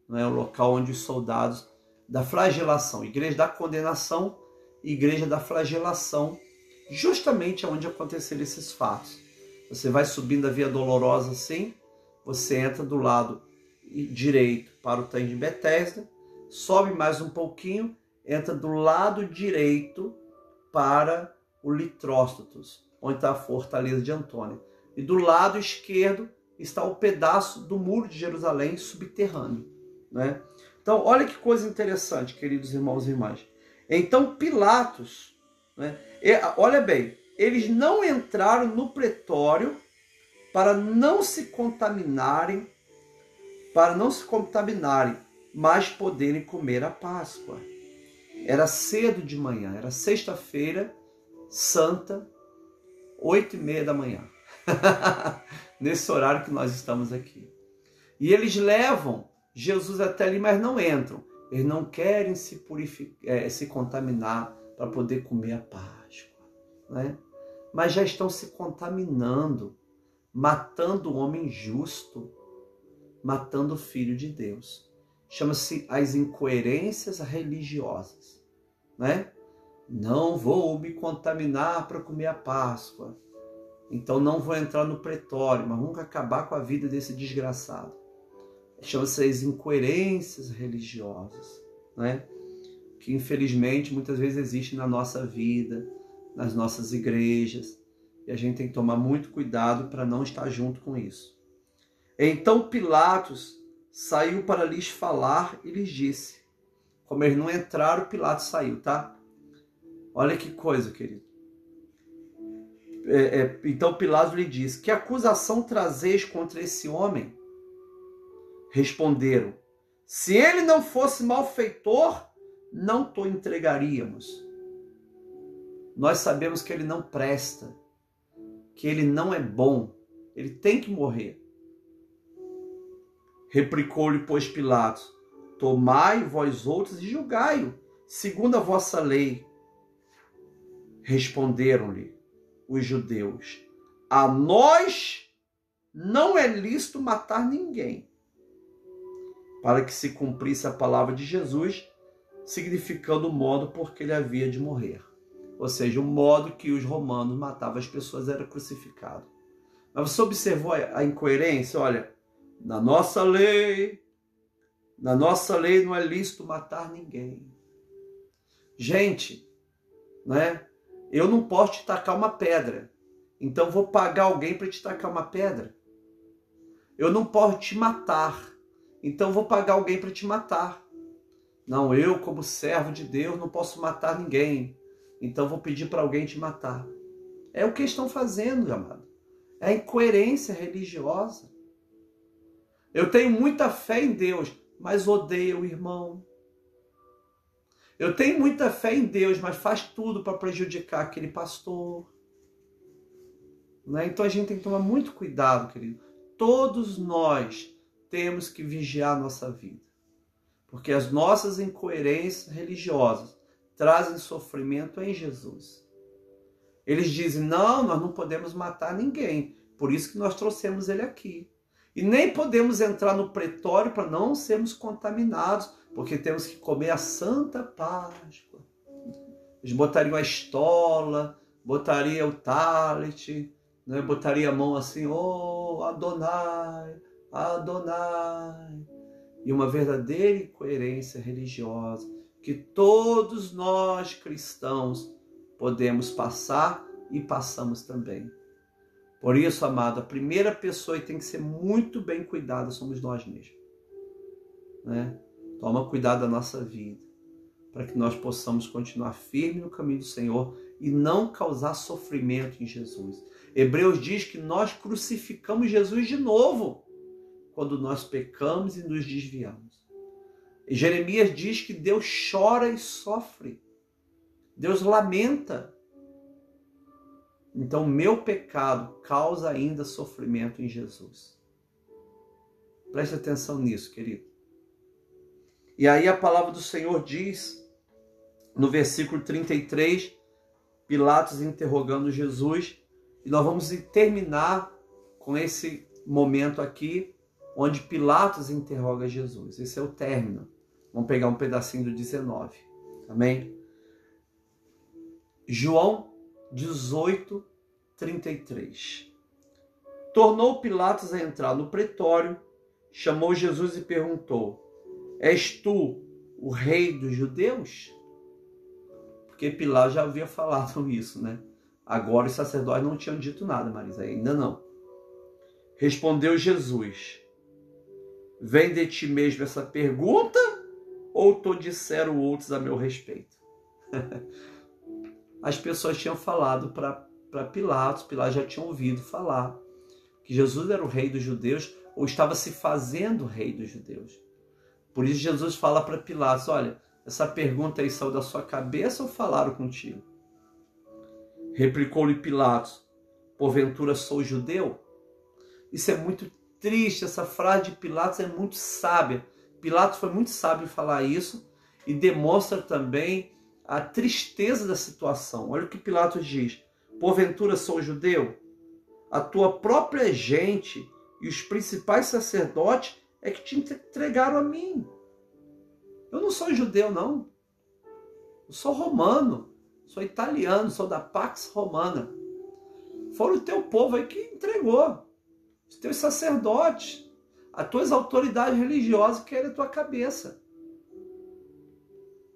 né, o local onde os soldados da flagelação, Igreja da Condenação e Igreja da Flagelação, justamente onde aconteceram esses fatos. Você vai subindo a Via Dolorosa assim, você entra do lado direito para o Tanque de Betesda, sobe mais um pouquinho, entra do lado direito para o Litróstatos, onde está a Fortaleza de Antônia. E do lado esquerdo está o pedaço do Muro de Jerusalém subterrâneo, né? Então, olha que coisa interessante, queridos irmãos e irmãs. Então, Pilatos, né, olha bem, eles não entraram no pretório para não se contaminarem, mas poderem comer a Páscoa. Era cedo de manhã, era sexta-feira santa, 8h30 da manhã. Nesse horário que nós estamos aqui. E eles levam Jesus até ali, mas não entram. Eles não querem se purificar, se contaminar para poder comer a Páscoa, né? Mas já estão se contaminando, matando o homem justo, matando o Filho de Deus. Chama-se as incoerências religiosas, né? Não vou me contaminar para comer a Páscoa, então não vou entrar no pretório, mas vamos acabar com a vida desse desgraçado. Chama-se as incoerências religiosas, né? Que infelizmente muitas vezes existem na nossa vida, nas nossas igrejas, e a gente tem que tomar muito cuidado para não estar junto com isso. Então Pilatos saiu para lhes falar e lhes disse. Como eles não entraram, Pilatos saiu, tá? Olha que coisa, querido. Então Pilatos lhe disse: que acusação trazeis contra esse homem? Responderam: se ele não fosse malfeitor, não te entregaríamos. Nós sabemos que ele não presta, que ele não é bom, ele tem que morrer. Replicou-lhe, pois, Pilatos: tomai vós outros e julgai-o, segundo a vossa lei. Responderam-lhe os judeus: a nós não é lícito matar ninguém, para que se cumprisse a palavra de Jesus, significando o modo por que ele havia de morrer. Ou seja, o modo que os romanos matavam as pessoas era crucificado. Mas você observou a incoerência? Olha, na nossa lei não é lícito matar ninguém. Gente, né? Eu não posso te tacar uma pedra, então vou pagar alguém para te tacar uma pedra. Eu não posso te matar, então vou pagar alguém para te matar. Não, eu como servo de Deus não posso matar ninguém, então vou pedir para alguém te matar. É o que estão fazendo, amado. É a incoerência religiosa. Eu tenho muita fé em Deus, mas odeio o irmão. Eu tenho muita fé em Deus, mas faz tudo para prejudicar aquele pastor. Né? Então a gente tem que tomar muito cuidado, querido. Todos nós temos que vigiar a nossa vida. Porque as nossas incoerências religiosas trazem sofrimento em Jesus. Eles dizem: não, nós não podemos matar ninguém. Por isso que nós trouxemos ele aqui. E nem podemos entrar no pretório para não sermos contaminados, porque temos que comer a Santa Páscoa. Eles botariam a estola, botariam o talit, né? Botaria a mão assim: oh, Adonai, Adonai. e uma verdadeira coerência religiosa que todos nós cristãos podemos passar e passamos também. Por isso, amado, a primeira pessoa que tem que ser muito bem cuidada somos nós mesmos. Né? Toma cuidado da nossa vida, para que nós possamos continuar firme no caminho do Senhor e não causar sofrimento em Jesus. Hebreus diz que nós crucificamos Jesus de novo, quando nós pecamos e nos desviamos. E Jeremias diz que Deus chora e sofre. Deus lamenta. Então, meu pecado causa ainda sofrimento em Jesus. Preste atenção nisso, querido. E aí a palavra do Senhor diz, no versículo 33, Pilatos interrogando Jesus, e nós vamos terminar com esse momento aqui, onde Pilatos interroga Jesus. Esse é o término. Vamos pegar um pedacinho do 19. Amém? João 18, 33. Tornou Pilatos a entrar no pretório, chamou Jesus e perguntou: És tu o rei dos judeus? Porque Pilatos já havia falado isso, né? Agora os sacerdotes não tinham dito nada, Marisa, ainda não. Respondeu Jesus: Vem de ti mesmo essa pergunta, ou te disseram outros a meu respeito? As pessoas tinham falado para Pilatos, Pilatos já tinha ouvido falar que Jesus era o rei dos judeus, ou estava se fazendo rei dos judeus. Por isso Jesus fala para Pilatos: olha, essa pergunta aí saiu da sua cabeça ou falaram contigo? Replicou-lhe Pilatos: porventura sou judeu? Isso é muito triste, essa frase de Pilatos é muito sábia. Pilatos foi muito sábio em falar isso e demonstra também a tristeza da situação. Olha o que Pilatos diz: porventura sou judeu? A tua própria gente e os principais sacerdotes é que te entregaram a mim. Eu não sou judeu, não. Eu sou romano, sou italiano, sou da Pax Romana. Foram o teu povo aí que entregou. Os teus sacerdotes, as tuas autoridades religiosas que querem a tua cabeça.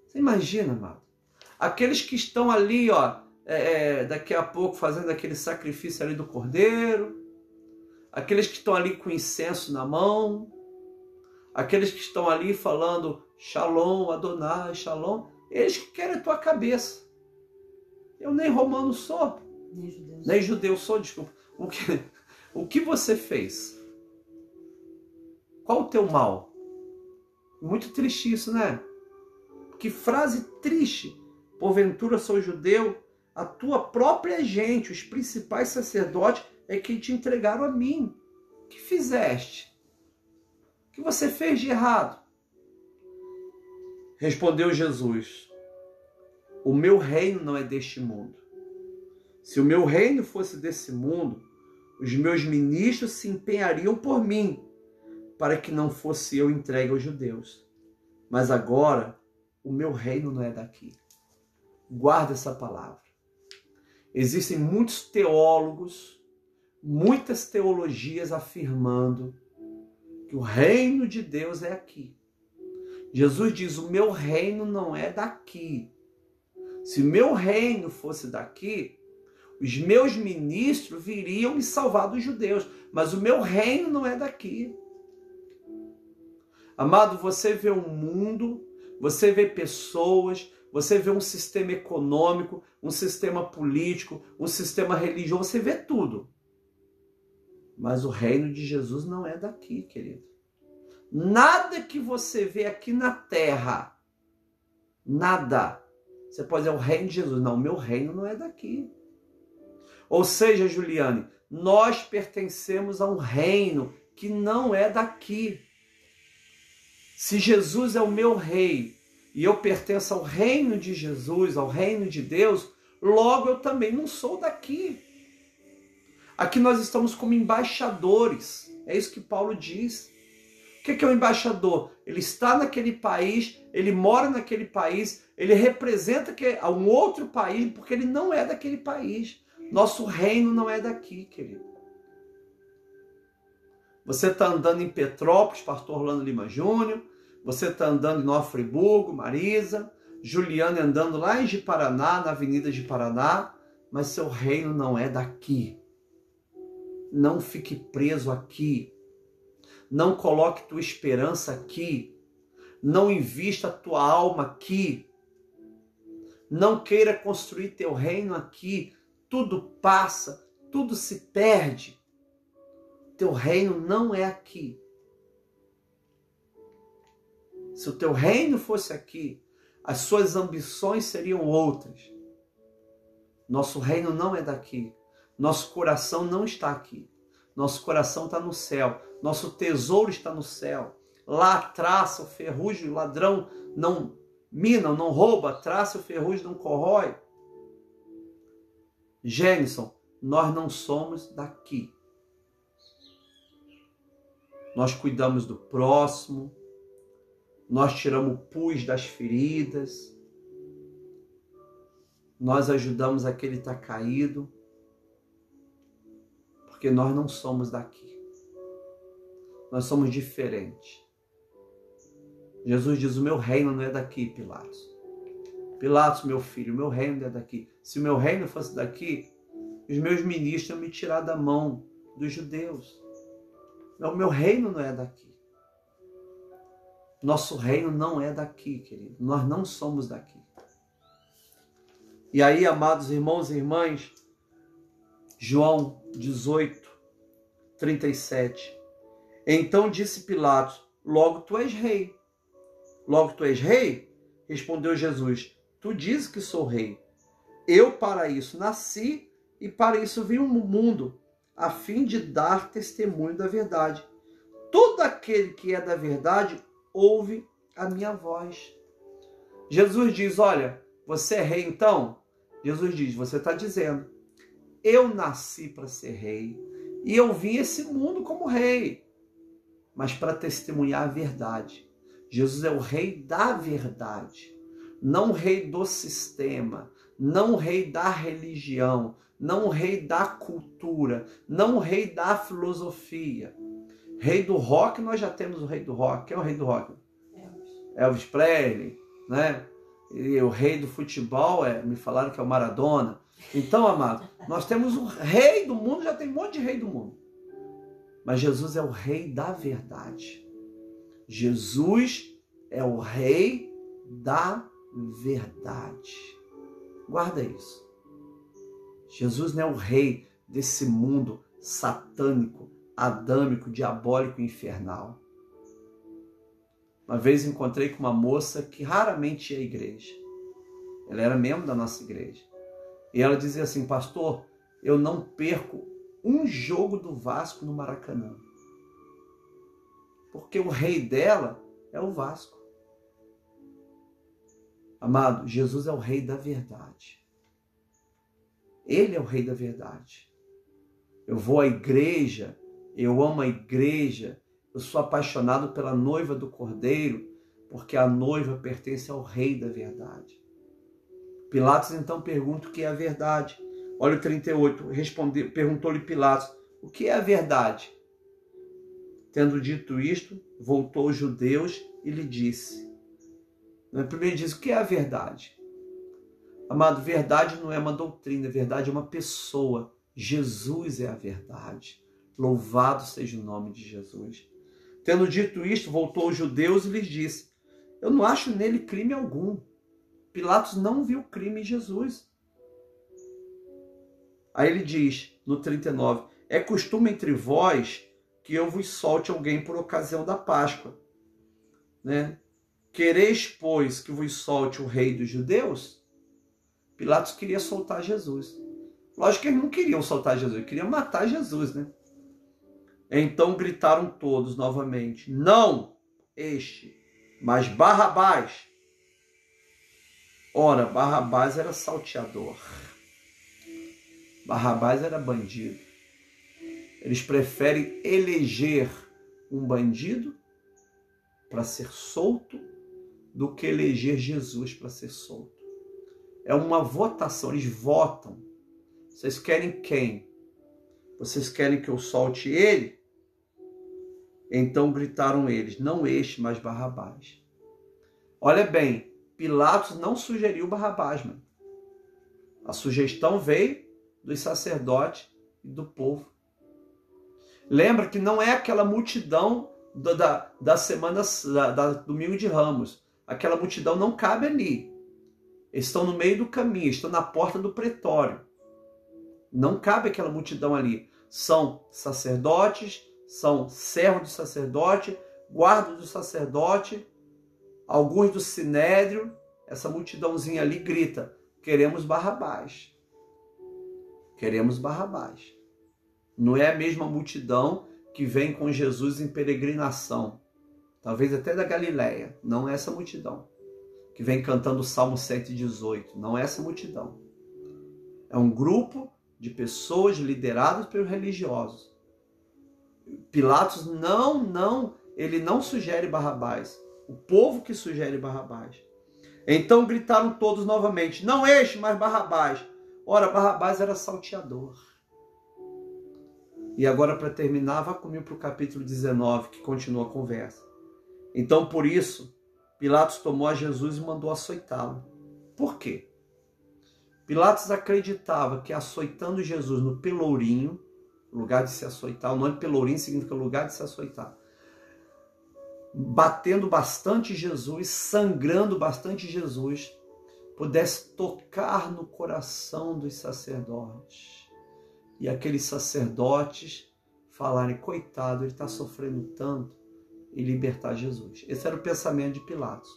Você imagina, amado? Aqueles que estão ali, ó, daqui a pouco fazendo aquele sacrifício ali do cordeiro, aqueles que estão ali com incenso na mão, aqueles que estão ali falando Shalom, Adonai, Shalom, eles que querem a tua cabeça. Eu nem romano sou, nem judeu sou, desculpa. O que você fez? Qual o teu mal? Muito triste isso, né? Que frase triste. Porventura sou judeu, a tua própria gente, os principais sacerdotes, é que te entregaram a mim. O que fizeste? O que você fez de errado? Respondeu Jesus: o meu reino não é deste mundo. Se o meu reino fosse desse mundo, os meus ministros se empenhariam por mim, para que não fosse eu entregue aos judeus. Mas agora, o meu reino não é daqui. Guarda essa palavra. Existem muitos teólogos, muitas teologias afirmando que o reino de Deus é aqui. Jesus diz: o meu reino não é daqui. Se o meu reino fosse daqui, os meus ministros viriam me salvar dos judeus. Mas o meu reino não é daqui. Amado, você vê um mundo, você vê pessoas, você vê um sistema econômico, um sistema político, um sistema religioso, você vê tudo. Mas o reino de Jesus não é daqui, querido. Nada que você vê aqui na terra, nada. Você pode dizer, o reino de Jesus. Não, o meu reino não é daqui. Ou seja, Juliane, nós pertencemos a um reino que não é daqui. Se Jesus é o meu rei e eu pertenço ao reino de Jesus, ao reino de Deus, logo eu também não sou daqui. Aqui nós estamos como embaixadores. É isso que Paulo diz. O que é um embaixador? Ele está naquele país, ele mora naquele país, ele representa um outro país, porque ele não é daquele país. Nosso reino não é daqui, querido. Você está andando em Petrópolis, pastor Orlando Lima Júnior. Você está andando em Nova Friburgo, Marisa. Juliana andando lá em Ji-Paraná, na Avenida Ji-Paraná. Mas seu reino não é daqui. Não fique preso aqui. Não coloque tua esperança aqui. Não invista tua alma aqui. Não queira construir teu reino aqui. Tudo passa, tudo se perde. Teu reino não é aqui. Se o teu reino fosse aqui, as suas ambições seriam outras. Nosso reino não é daqui. Nosso coração não está aqui. Nosso coração está no céu. Nosso tesouro está no céu. Lá a traça, o ferrugem, o ladrão não mina, não rouba. A traça, o ferrugem não corrói. Gênison, nós não somos daqui. Nós cuidamos do próximo. Nós tiramos o pus das feridas. Nós ajudamos aquele que está caído. Porque nós não somos daqui. Nós somos diferentes. Jesus diz, o meu reino não é daqui, Pilatos. Pilatos, meu filho, o meu reino não é daqui. Se o meu reino fosse daqui, os meus ministros iam me tirar da mão dos judeus. O meu reino não é daqui. Nosso reino não é daqui, querido. Nós não somos daqui. E aí, amados irmãos e irmãs, João 18, 37. Então disse Pilatos, logo tu és rei. Logo tu és rei? Respondeu Jesus, tu dizes que sou rei. Eu para isso nasci e para isso vim ao mundo, a fim de dar testemunho da verdade. Todo aquele que é da verdade ouve a minha voz. Jesus diz, olha, você é rei então? Jesus diz, você está dizendo, eu nasci para ser rei e eu vim a esse mundo como rei, mas para testemunhar a verdade. Jesus é o rei da verdade, não o rei do sistema, não o rei da religião, não o rei da cultura, não o rei da filosofia. Rei do rock, nós já temos o rei do rock. Quem é o rei do rock? Elvis Presley, né? E o rei do futebol, me falaram que é o Maradona. Então, amado, nós temos o rei do mundo, já tem um monte de rei do mundo. Mas Jesus é o rei da verdade. Jesus é o rei da verdade. Guarda isso. Jesus não é o rei desse mundo satânico, adâmico, diabólico e infernal. Uma vez encontrei com uma moça que raramente ia à igreja. Ela era membro da nossa igreja. E ela dizia assim, pastor, eu não perco um jogo do Vasco no Maracanã. Porque o rei dela é o Vasco. Amado, Jesus é o rei da verdade. Ele é o rei da verdade. Eu vou à igreja, eu amo a igreja, eu sou apaixonado pela noiva do Cordeiro, porque a noiva pertence ao rei da verdade. Pilatos então pergunta o que é a verdade. Olha o 38, perguntou-lhe Pilatos, o que é a verdade? Tendo dito isto, voltou aos judeus e lhe disse. Primeiro ele diz, o que é a verdade? Amado, verdade não é uma doutrina, verdade é uma pessoa. Jesus é a verdade. Louvado seja o nome de Jesus. Tendo dito isto, voltou aos judeus e lhes disse, eu não acho nele crime algum. Pilatos não viu crime em Jesus. Aí ele diz, no 39, é costume entre vós que eu vos solte alguém por ocasião da Páscoa. Né? Quereis, pois, que vos solte o rei dos judeus? Pilatos queria soltar Jesus. Lógico que eles não queriam soltar Jesus, eles queriam matar Jesus, né? Então gritaram todos novamente, não este, mas Barrabás. Ora, Barrabás era salteador. Barrabás era bandido. Eles preferem eleger um bandido para ser solto do que eleger Jesus para ser solto. É uma votação, eles votam. Vocês querem quem? Vocês querem que eu solte ele? Então gritaram eles: não este, mas Barrabás. Olha bem, Pilatos não sugeriu Barrabás, mano. A sugestão veio dos sacerdotes e do povo. Lembra que não é aquela multidão da semana, da domingo de Ramos. Aquela multidão não cabe ali. Eles estão no meio do caminho, estão na porta do pretório. Não cabe aquela multidão ali. São sacerdotes, são servos do sacerdote, guardas do sacerdote, alguns do sinédrio. Essa multidãozinha ali grita: queremos Barrabás. Queremos Barrabás. Não é a mesma multidão que vem com Jesus em peregrinação, talvez até da Galileia. Não é essa multidão que vem cantando o Salmo 118. Não é essa multidão. É um grupo de pessoas lideradas pelos religiosos. Pilatos ele não sugere Barrabás. O povo que sugere Barrabás. Então gritaram todos novamente: não este, mas Barrabás. Ora, Barrabás era salteador. E agora, para terminar, vá comigo para o capítulo 19, que continua a conversa. Então, por isso, Pilatos tomou a Jesus e mandou açoitá-lo. Por quê? Pilatos acreditava que açoitando Jesus no pelourinho, lugar de se açoitar, o nome pelourinho significa lugar de se açoitar, batendo bastante Jesus, sangrando bastante Jesus, pudesse tocar no coração dos sacerdotes. E aqueles sacerdotes falarem: coitado, ele está sofrendo tanto, e libertar Jesus. Esse era o pensamento de Pilatos.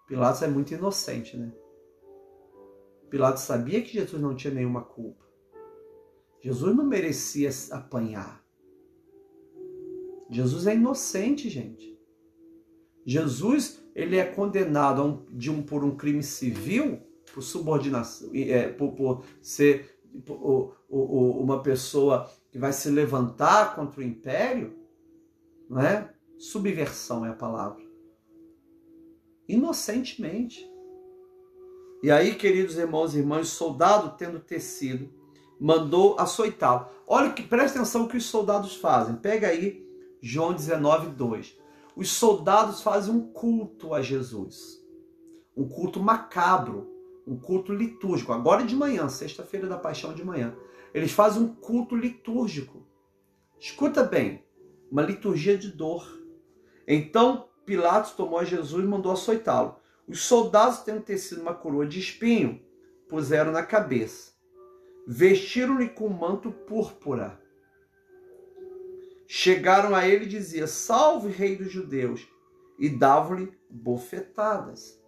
Pilatos é muito inocente, né? Pilatos sabia que Jesus não tinha nenhuma culpa. Jesus não merecia apanhar. Jesus é inocente, gente. Jesus, ele é condenado por um crime civil, por subordinação, por ser uma pessoa que vai se levantar contra o império, não é? Subversão é a palavra. Inocentemente. E aí, queridos irmãos e irmãs, o soldado, tendo tecido, mandou açoitá-lo. Olha, presta atenção que os soldados fazem. Pega aí João 19, 2. Os soldados fazem um culto a Jesus. Um culto macabro. Um culto litúrgico. Agora de manhã, sexta-feira da Paixão de manhã. Eles fazem um culto litúrgico. Escuta bem. Uma liturgia de dor. Então, Pilatos tomou a Jesus e mandou açoitá-lo. Os soldados, tendo tecido uma coroa de espinho, puseram na cabeça. Vestiram-lhe com manto púrpura. Chegaram a ele e diziam: salve, rei dos judeus, e davam-lhe bofetadas.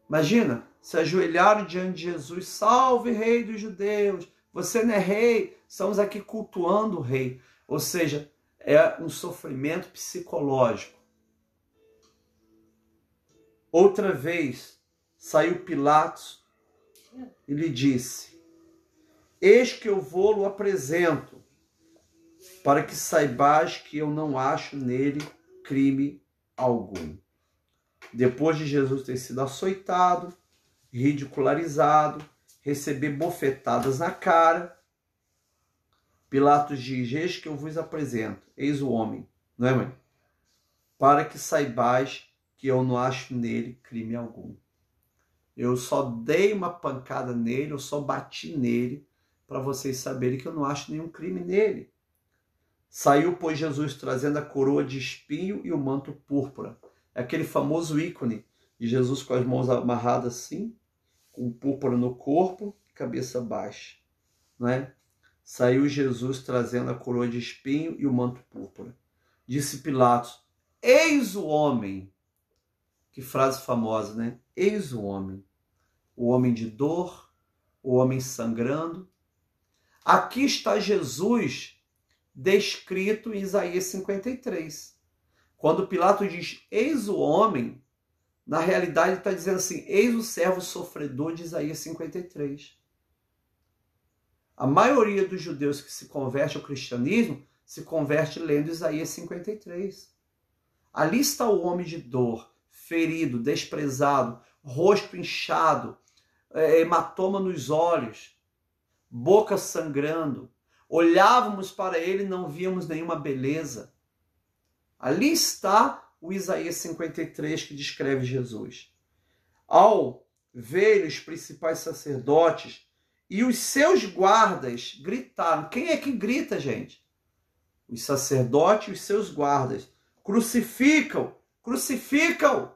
Imagina, se ajoelharam diante de Jesus: salve, rei dos judeus, você não é rei, estamos aqui cultuando o rei. Ou seja, é um sofrimento psicológico. Outra vez, saiu Pilatos e lhe disse: eis que eu vou-lo apresento, para que saibais que eu não acho nele crime algum. Depois de Jesus ter sido açoitado, ridicularizado, receber bofetadas na cara, Pilatos diz: eis que eu vos apresento, eis o homem, não é, mãe? Para que saibais que eu não acho nele crime algum. Eu só dei uma pancada nele, eu só bati nele, para vocês saberem que eu não acho nenhum crime nele. Saiu, pois, Jesus trazendo a coroa de espinho e o manto púrpura. É aquele famoso ícone de Jesus com as mãos amarradas assim, com púrpura no corpo, cabeça baixa, não é? Saiu Jesus trazendo a coroa de espinho e o manto púrpura. Disse Pilatos: eis o homem. Que frase famosa, né? Eis o homem de dor, o homem sangrando. Aqui está Jesus descrito em Isaías 53. Quando Pilatos diz eis o homem, na realidade ele está dizendo assim: eis o servo sofredor de Isaías 53. A maioria dos judeus que se converte ao cristianismo se converte lendo Isaías 53. Ali está o homem de dor, ferido, desprezado, rosto inchado, hematoma nos olhos, boca sangrando. Olhávamos para ele e não víamos nenhuma beleza. Ali está o Isaías 53 que descreve Jesus. Ao ver os principais sacerdotes e os seus guardas gritaram. Quem é que grita, gente? Os sacerdotes e os seus guardas. Crucificam! Crucificam!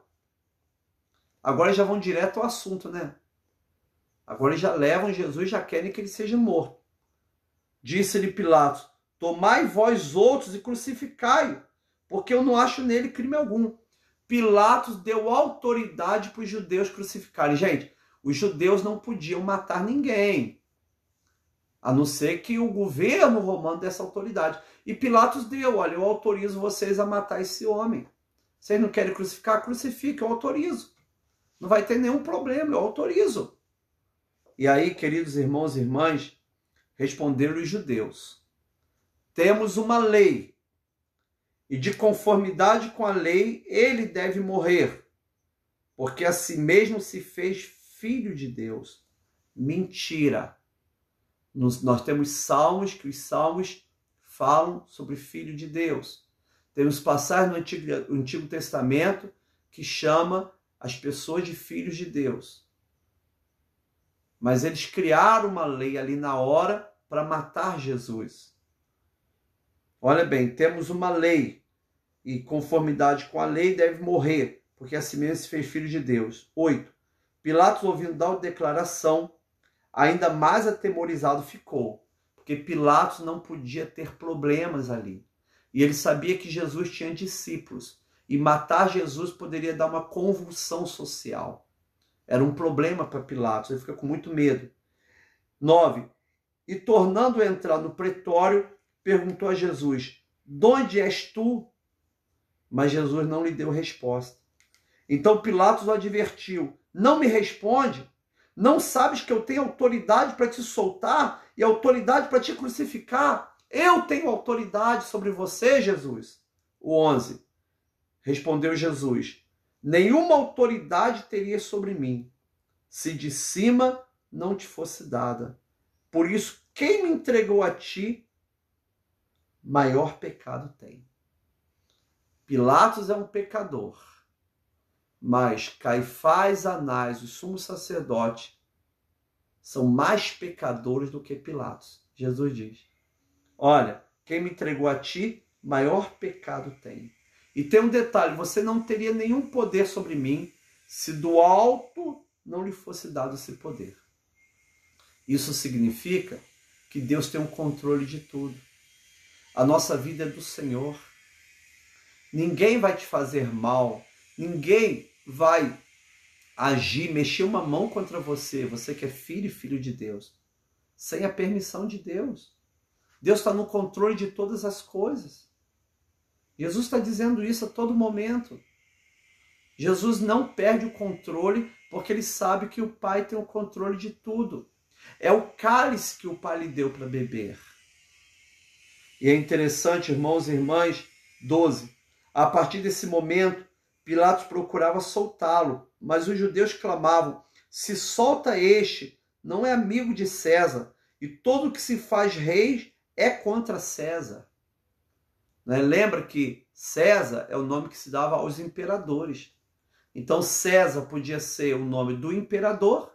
Agora já vão direto ao assunto, né? Agora já levam Jesus, já querem que ele seja morto. Disse-lhe Pilatos: tomai vós outros e crucificai-o, porque eu não acho nele crime algum. Pilatos deu autoridade para os judeus crucificarem. Gente, os judeus não podiam matar ninguém, a não ser que o governo romano desse autoridade. E Pilatos deu: olha, eu autorizo vocês a matar esse homem. Vocês não querem crucificar? Crucifiquem, eu autorizo. Não vai ter nenhum problema, eu autorizo. E aí, queridos irmãos e irmãs, responderam os judeus: temos uma lei, e de conformidade com a lei, ele deve morrer, porque a si mesmo se fez filho de Deus. Mentira. Nós temos salmos, que os salmos falam sobre filho de Deus. Temos passagens no Antigo Testamento que chama as pessoas de filhos de Deus. Mas eles criaram uma lei ali na hora para matar Jesus. Olha bem, temos uma lei, e conformidade com a lei deve morrer, porque assim mesmo se fez filho de Deus. 8. Pilatos, ouvindo tal declaração, ainda mais atemorizado ficou, porque Pilatos não podia ter problemas ali. E ele sabia que Jesus tinha discípulos, e matar Jesus poderia dar uma convulsão social. Era um problema para Pilatos, ele fica com muito medo. 9. E tornando a entrar no pretório, perguntou a Jesus: de onde és tu? Mas Jesus não lhe deu resposta. Então Pilatos o advertiu: não me responde? Não sabes que eu tenho autoridade para te soltar e autoridade para te crucificar? Eu tenho autoridade sobre você, Jesus. O 11. Respondeu Jesus: nenhuma autoridade teria sobre mim, se de cima não te fosse dada. Por isso, quem me entregou a ti, maior pecado tem. Pilatos é um pecador, mas Caifás, Anás, o sumo sacerdote, são mais pecadores do que Pilatos. Jesus diz: olha, quem me entregou a ti, maior pecado tem. E tem um detalhe: você não teria nenhum poder sobre mim se do alto não lhe fosse dado esse poder. Isso significa que Deus tem um controle de tudo. A nossa vida é do Senhor. Ninguém vai te fazer mal, ninguém vai agir, mexer uma mão contra você, você que é filho e filho de Deus, sem a permissão de Deus. Deus está no controle de todas as coisas. Jesus está dizendo isso a todo momento. Jesus não perde o controle porque ele sabe que o Pai tem o controle de tudo. É o cálice que o Pai lhe deu para beber. E é interessante, irmãos e irmãs, 12. A partir desse momento, Pilatos procurava soltá-lo, mas os judeus clamavam: se solta este, não é amigo de César, e todo que se faz rei é contra César. Lembra que César é o nome que se dava aos imperadores. Então César podia ser o nome do imperador,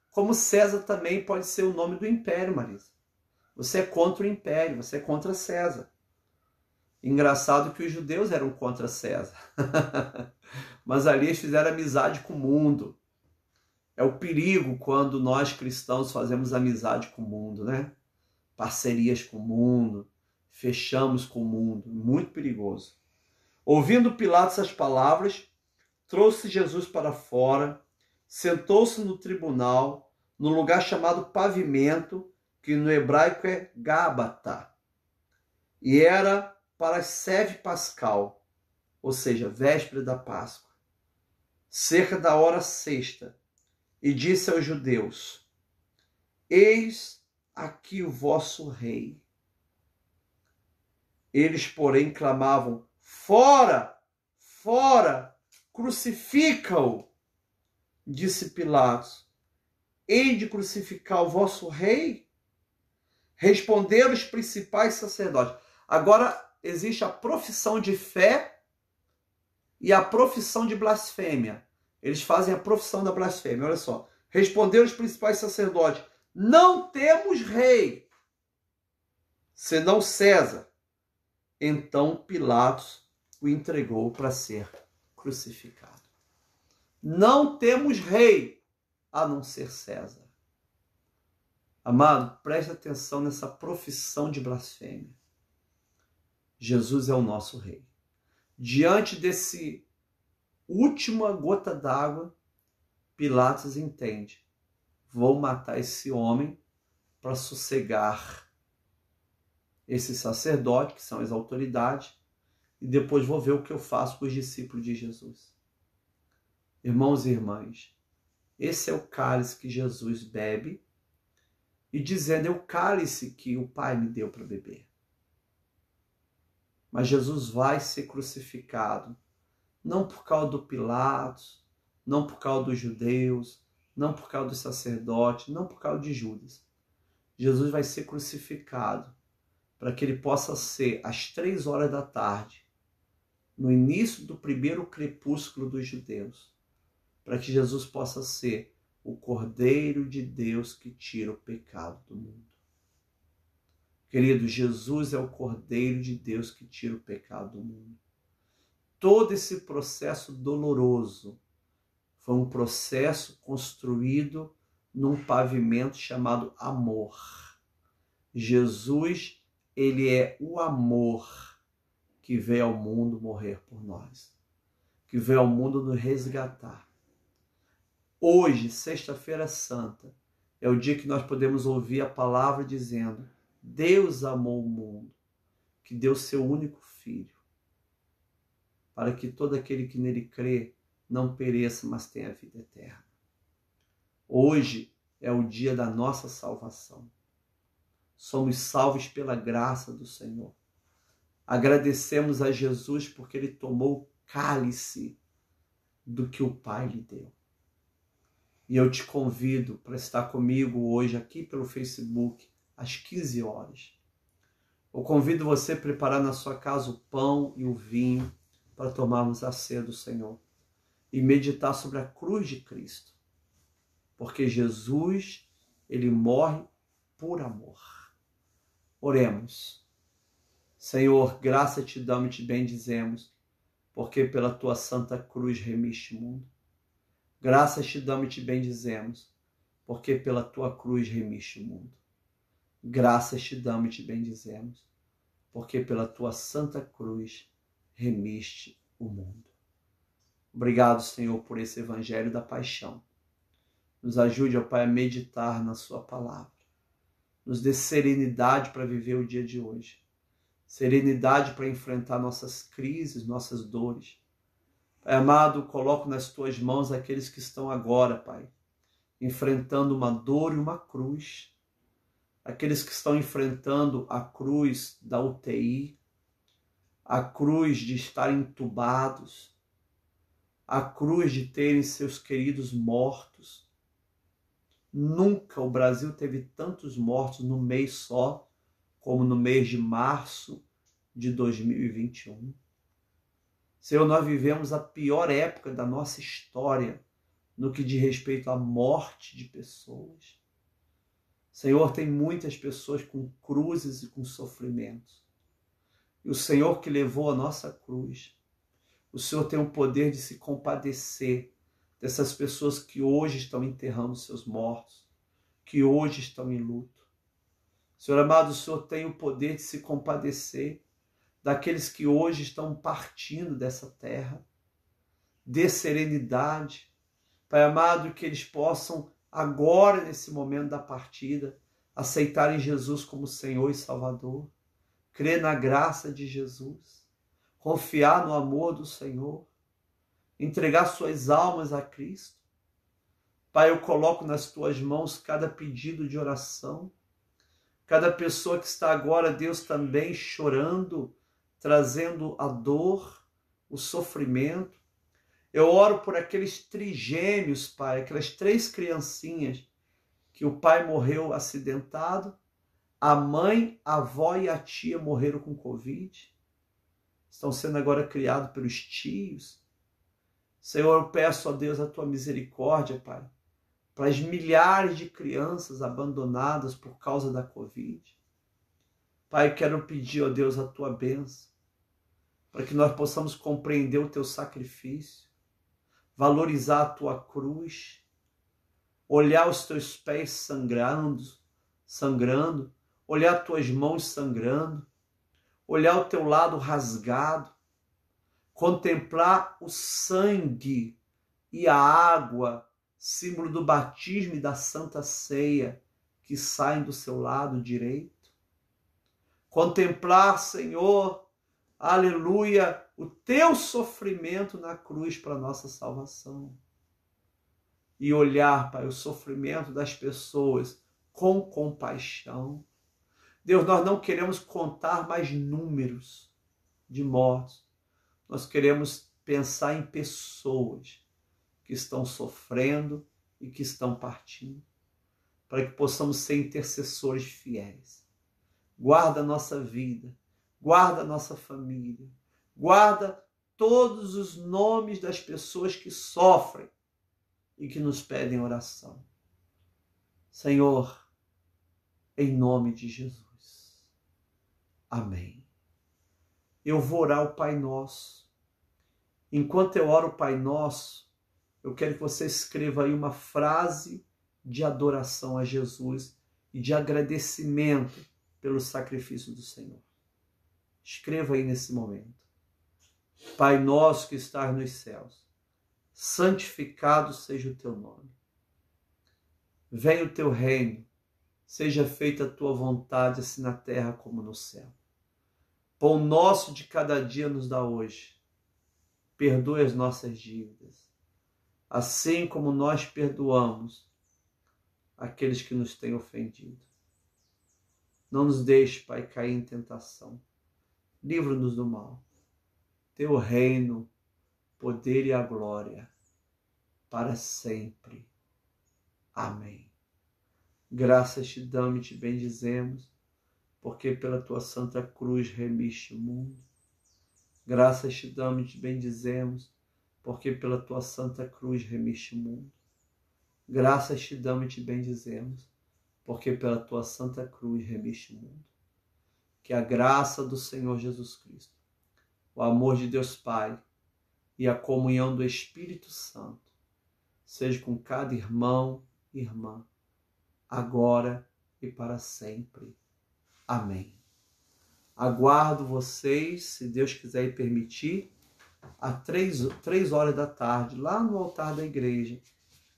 como César também pode ser o nome do império, Marisa. Você é contra o império, você é contra César. Engraçado que os judeus eram contra César. Mas ali eles fizeram amizade com o mundo. É o perigo quando nós cristãos fazemos amizade com o mundo, né? Parcerias com o mundo, fechamos com o mundo. Muito perigoso. Ouvindo Pilatos as palavras, trouxe Jesus para fora, sentou-se no tribunal, no lugar chamado Pavimento, que no hebraico é Gábata, e era para a Seve Pascal, ou seja, véspera da Páscoa, cerca da hora sexta, e disse aos judeus: eis aqui o vosso rei. Eles, porém, clamavam: fora, fora, crucifica-o. Disse Pilatos: hei de crucificar o vosso rei? Responderam os principais sacerdotes. Agora existe a profissão de fé e a profissão de blasfêmia. Eles fazem a profissão da blasfêmia. Olha só. Responderam os principais sacerdotes: não temos rei, senão César. Então Pilatos o entregou para ser crucificado. Não temos rei a não ser César. Amado, preste atenção nessa profissão de blasfêmia. Jesus é o nosso rei. Diante desse última gota d'água, Pilatos entende: vou matar esse homem para sossegar esse sacerdote, que são as autoridades, e depois vou ver o que eu faço com os discípulos de Jesus. Irmãos e irmãs, esse é o cálice que Jesus bebe e dizendo: é o cálice que o Pai me deu para beber. Mas Jesus vai ser crucificado, não por causa do Pilatos, não por causa dos judeus, não por causa dos sacerdotes, não por causa de Judas. Jesus vai ser crucificado para que ele possa ser, às 3 horas da tarde, no início do primeiro crepúsculo dos judeus, para que Jesus possa ser o Cordeiro de Deus que tira o pecado do mundo. Querido, Jesus é o Cordeiro de Deus que tira o pecado do mundo. Todo esse processo doloroso foi um processo construído num pavimento chamado amor. Jesus, ele é o amor que veio ao mundo morrer por nós, que veio ao mundo nos resgatar. Hoje, Sexta-feira Santa, é o dia que nós podemos ouvir a palavra dizendo: Deus amou o mundo, que deu seu único Filho, para que todo aquele que nele crê não pereça, mas tenha vida eterna. Hoje é o dia da nossa salvação. Somos salvos pela graça do Senhor. Agradecemos a Jesus porque ele tomou o cálice do que o Pai lhe deu. E eu te convido para estar comigo hoje aqui pelo Facebook, às 15 horas. Eu convido você a preparar na sua casa o pão e o vinho para tomarmos a ceia do Senhor e meditar sobre a cruz de Cristo. Porque Jesus, ele morre por amor. Oremos. Senhor, graça te damos e te bendizemos, porque pela tua santa cruz remiste o mundo. Graças te damos e te bendizemos, porque pela tua cruz remiste o mundo. Graças te damos e te bendizemos, porque pela tua santa cruz remiste o mundo. Obrigado, Senhor, por esse evangelho da paixão. Nos ajude, ó Pai, a meditar na sua palavra. Nos dê serenidade para viver o dia de hoje. Serenidade para enfrentar nossas crises, nossas dores. Pai amado, coloco nas tuas mãos aqueles que estão agora, Pai, enfrentando uma dor e uma cruz. Aqueles que estão enfrentando a cruz da UTI, a cruz de estar entubados, a cruz de terem seus queridos mortos. Nunca o Brasil teve tantos mortos no mês só, como no mês de março de 2021. Senhor, nós vivemos a pior época da nossa história no que diz respeito à morte de pessoas. Senhor, tem muitas pessoas com cruzes e com sofrimentos. E o Senhor que levou a nossa cruz, o Senhor tem o poder de se compadecer dessas pessoas que hoje estão enterrando seus mortos, que hoje estão em luto. Senhor amado, o Senhor tem o poder de se compadecer daqueles que hoje estão partindo dessa terra. Dê serenidade, Pai amado, que eles possam agora, nesse momento da partida, aceitarem Jesus como Senhor e Salvador, crer na graça de Jesus, confiar no amor do Senhor, entregar suas almas a Cristo. Pai, eu coloco nas tuas mãos cada pedido de oração, cada pessoa que está agora, Deus, também chorando, trazendo a dor, o sofrimento. Eu oro por aqueles trigêmeos, Pai, aquelas 3 criancinhas que o pai morreu acidentado, a mãe, a avó e a tia morreram com Covid. Estão sendo agora criados pelos tios. Senhor, eu peço a Deus a tua misericórdia, Pai, para as milhares de crianças abandonadas por causa da Covid. Pai, quero pedir, ó Deus, a tua bênção, para que nós possamos compreender o teu sacrifício, valorizar a tua cruz, olhar os teus pés sangrando, olhar as tuas mãos sangrando, olhar o teu lado rasgado, contemplar o sangue e a água, símbolo do batismo e da Santa Ceia, que saem do seu lado direito. Contemplar, Senhor, aleluia, o teu sofrimento na cruz para a nossa salvação. E olhar, Pai, o sofrimento das pessoas com compaixão. Deus, nós não queremos contar mais números de mortos. Nós queremos pensar em pessoas que estão sofrendo e que estão partindo, para que possamos ser intercessores fiéis. Guarda a nossa vida, guarda a nossa família, guarda todos os nomes das pessoas que sofrem e que nos pedem oração. Senhor, em nome de Jesus. Amém. Eu vou orar o Pai Nosso. Enquanto eu oro o Pai Nosso, eu quero que você escreva aí uma frase de adoração a Jesus e de agradecimento pelo sacrifício do Senhor. Escreva aí nesse momento. Pai nosso que estás nos céus, santificado seja o teu nome. Venha o teu reino, seja feita a tua vontade, assim na terra como no céu. Pão nosso de cada dia nos dá hoje. Perdoe as nossas dívidas, assim como nós perdoamos aqueles que nos têm ofendido. Não nos deixe, Pai, cair em tentação. Livra-nos do mal. Teu reino, poder e a glória, para sempre. Amém. Graças te damos e te bendizemos, porque pela tua santa cruz remiste o mundo. Graças te damos e te bendizemos, porque pela tua santa cruz remiste o mundo. Graças te damos e te bendizemos, porque pela tua santa cruz remiste o mundo. Que a graça do Senhor Jesus Cristo, o amor de Deus Pai e a comunhão do Espírito Santo seja com cada irmão e irmã, agora e para sempre. Amém. Aguardo vocês, se Deus quiser e permitir, às 3 horas da tarde, lá no altar da igreja,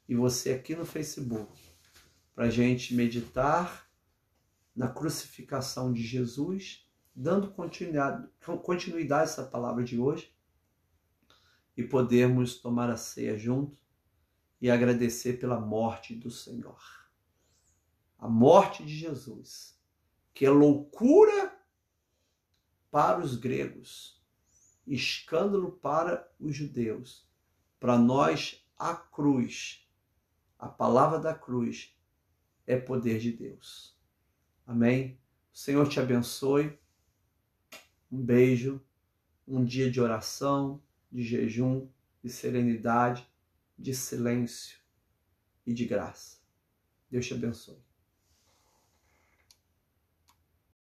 e você aqui no Facebook, para a gente meditar na crucificação de Jesus, dando continuidade a essa palavra de hoje, e podermos tomar a ceia junto e agradecer pela morte do Senhor. A morte de Jesus, que é loucura para os gregos, escândalo para os judeus. Para nós, a cruz, a palavra da cruz, é poder de Deus. Amém? O Senhor te abençoe. Um beijo, um dia de oração, de jejum, de serenidade, de silêncio e de graça. Deus te abençoe.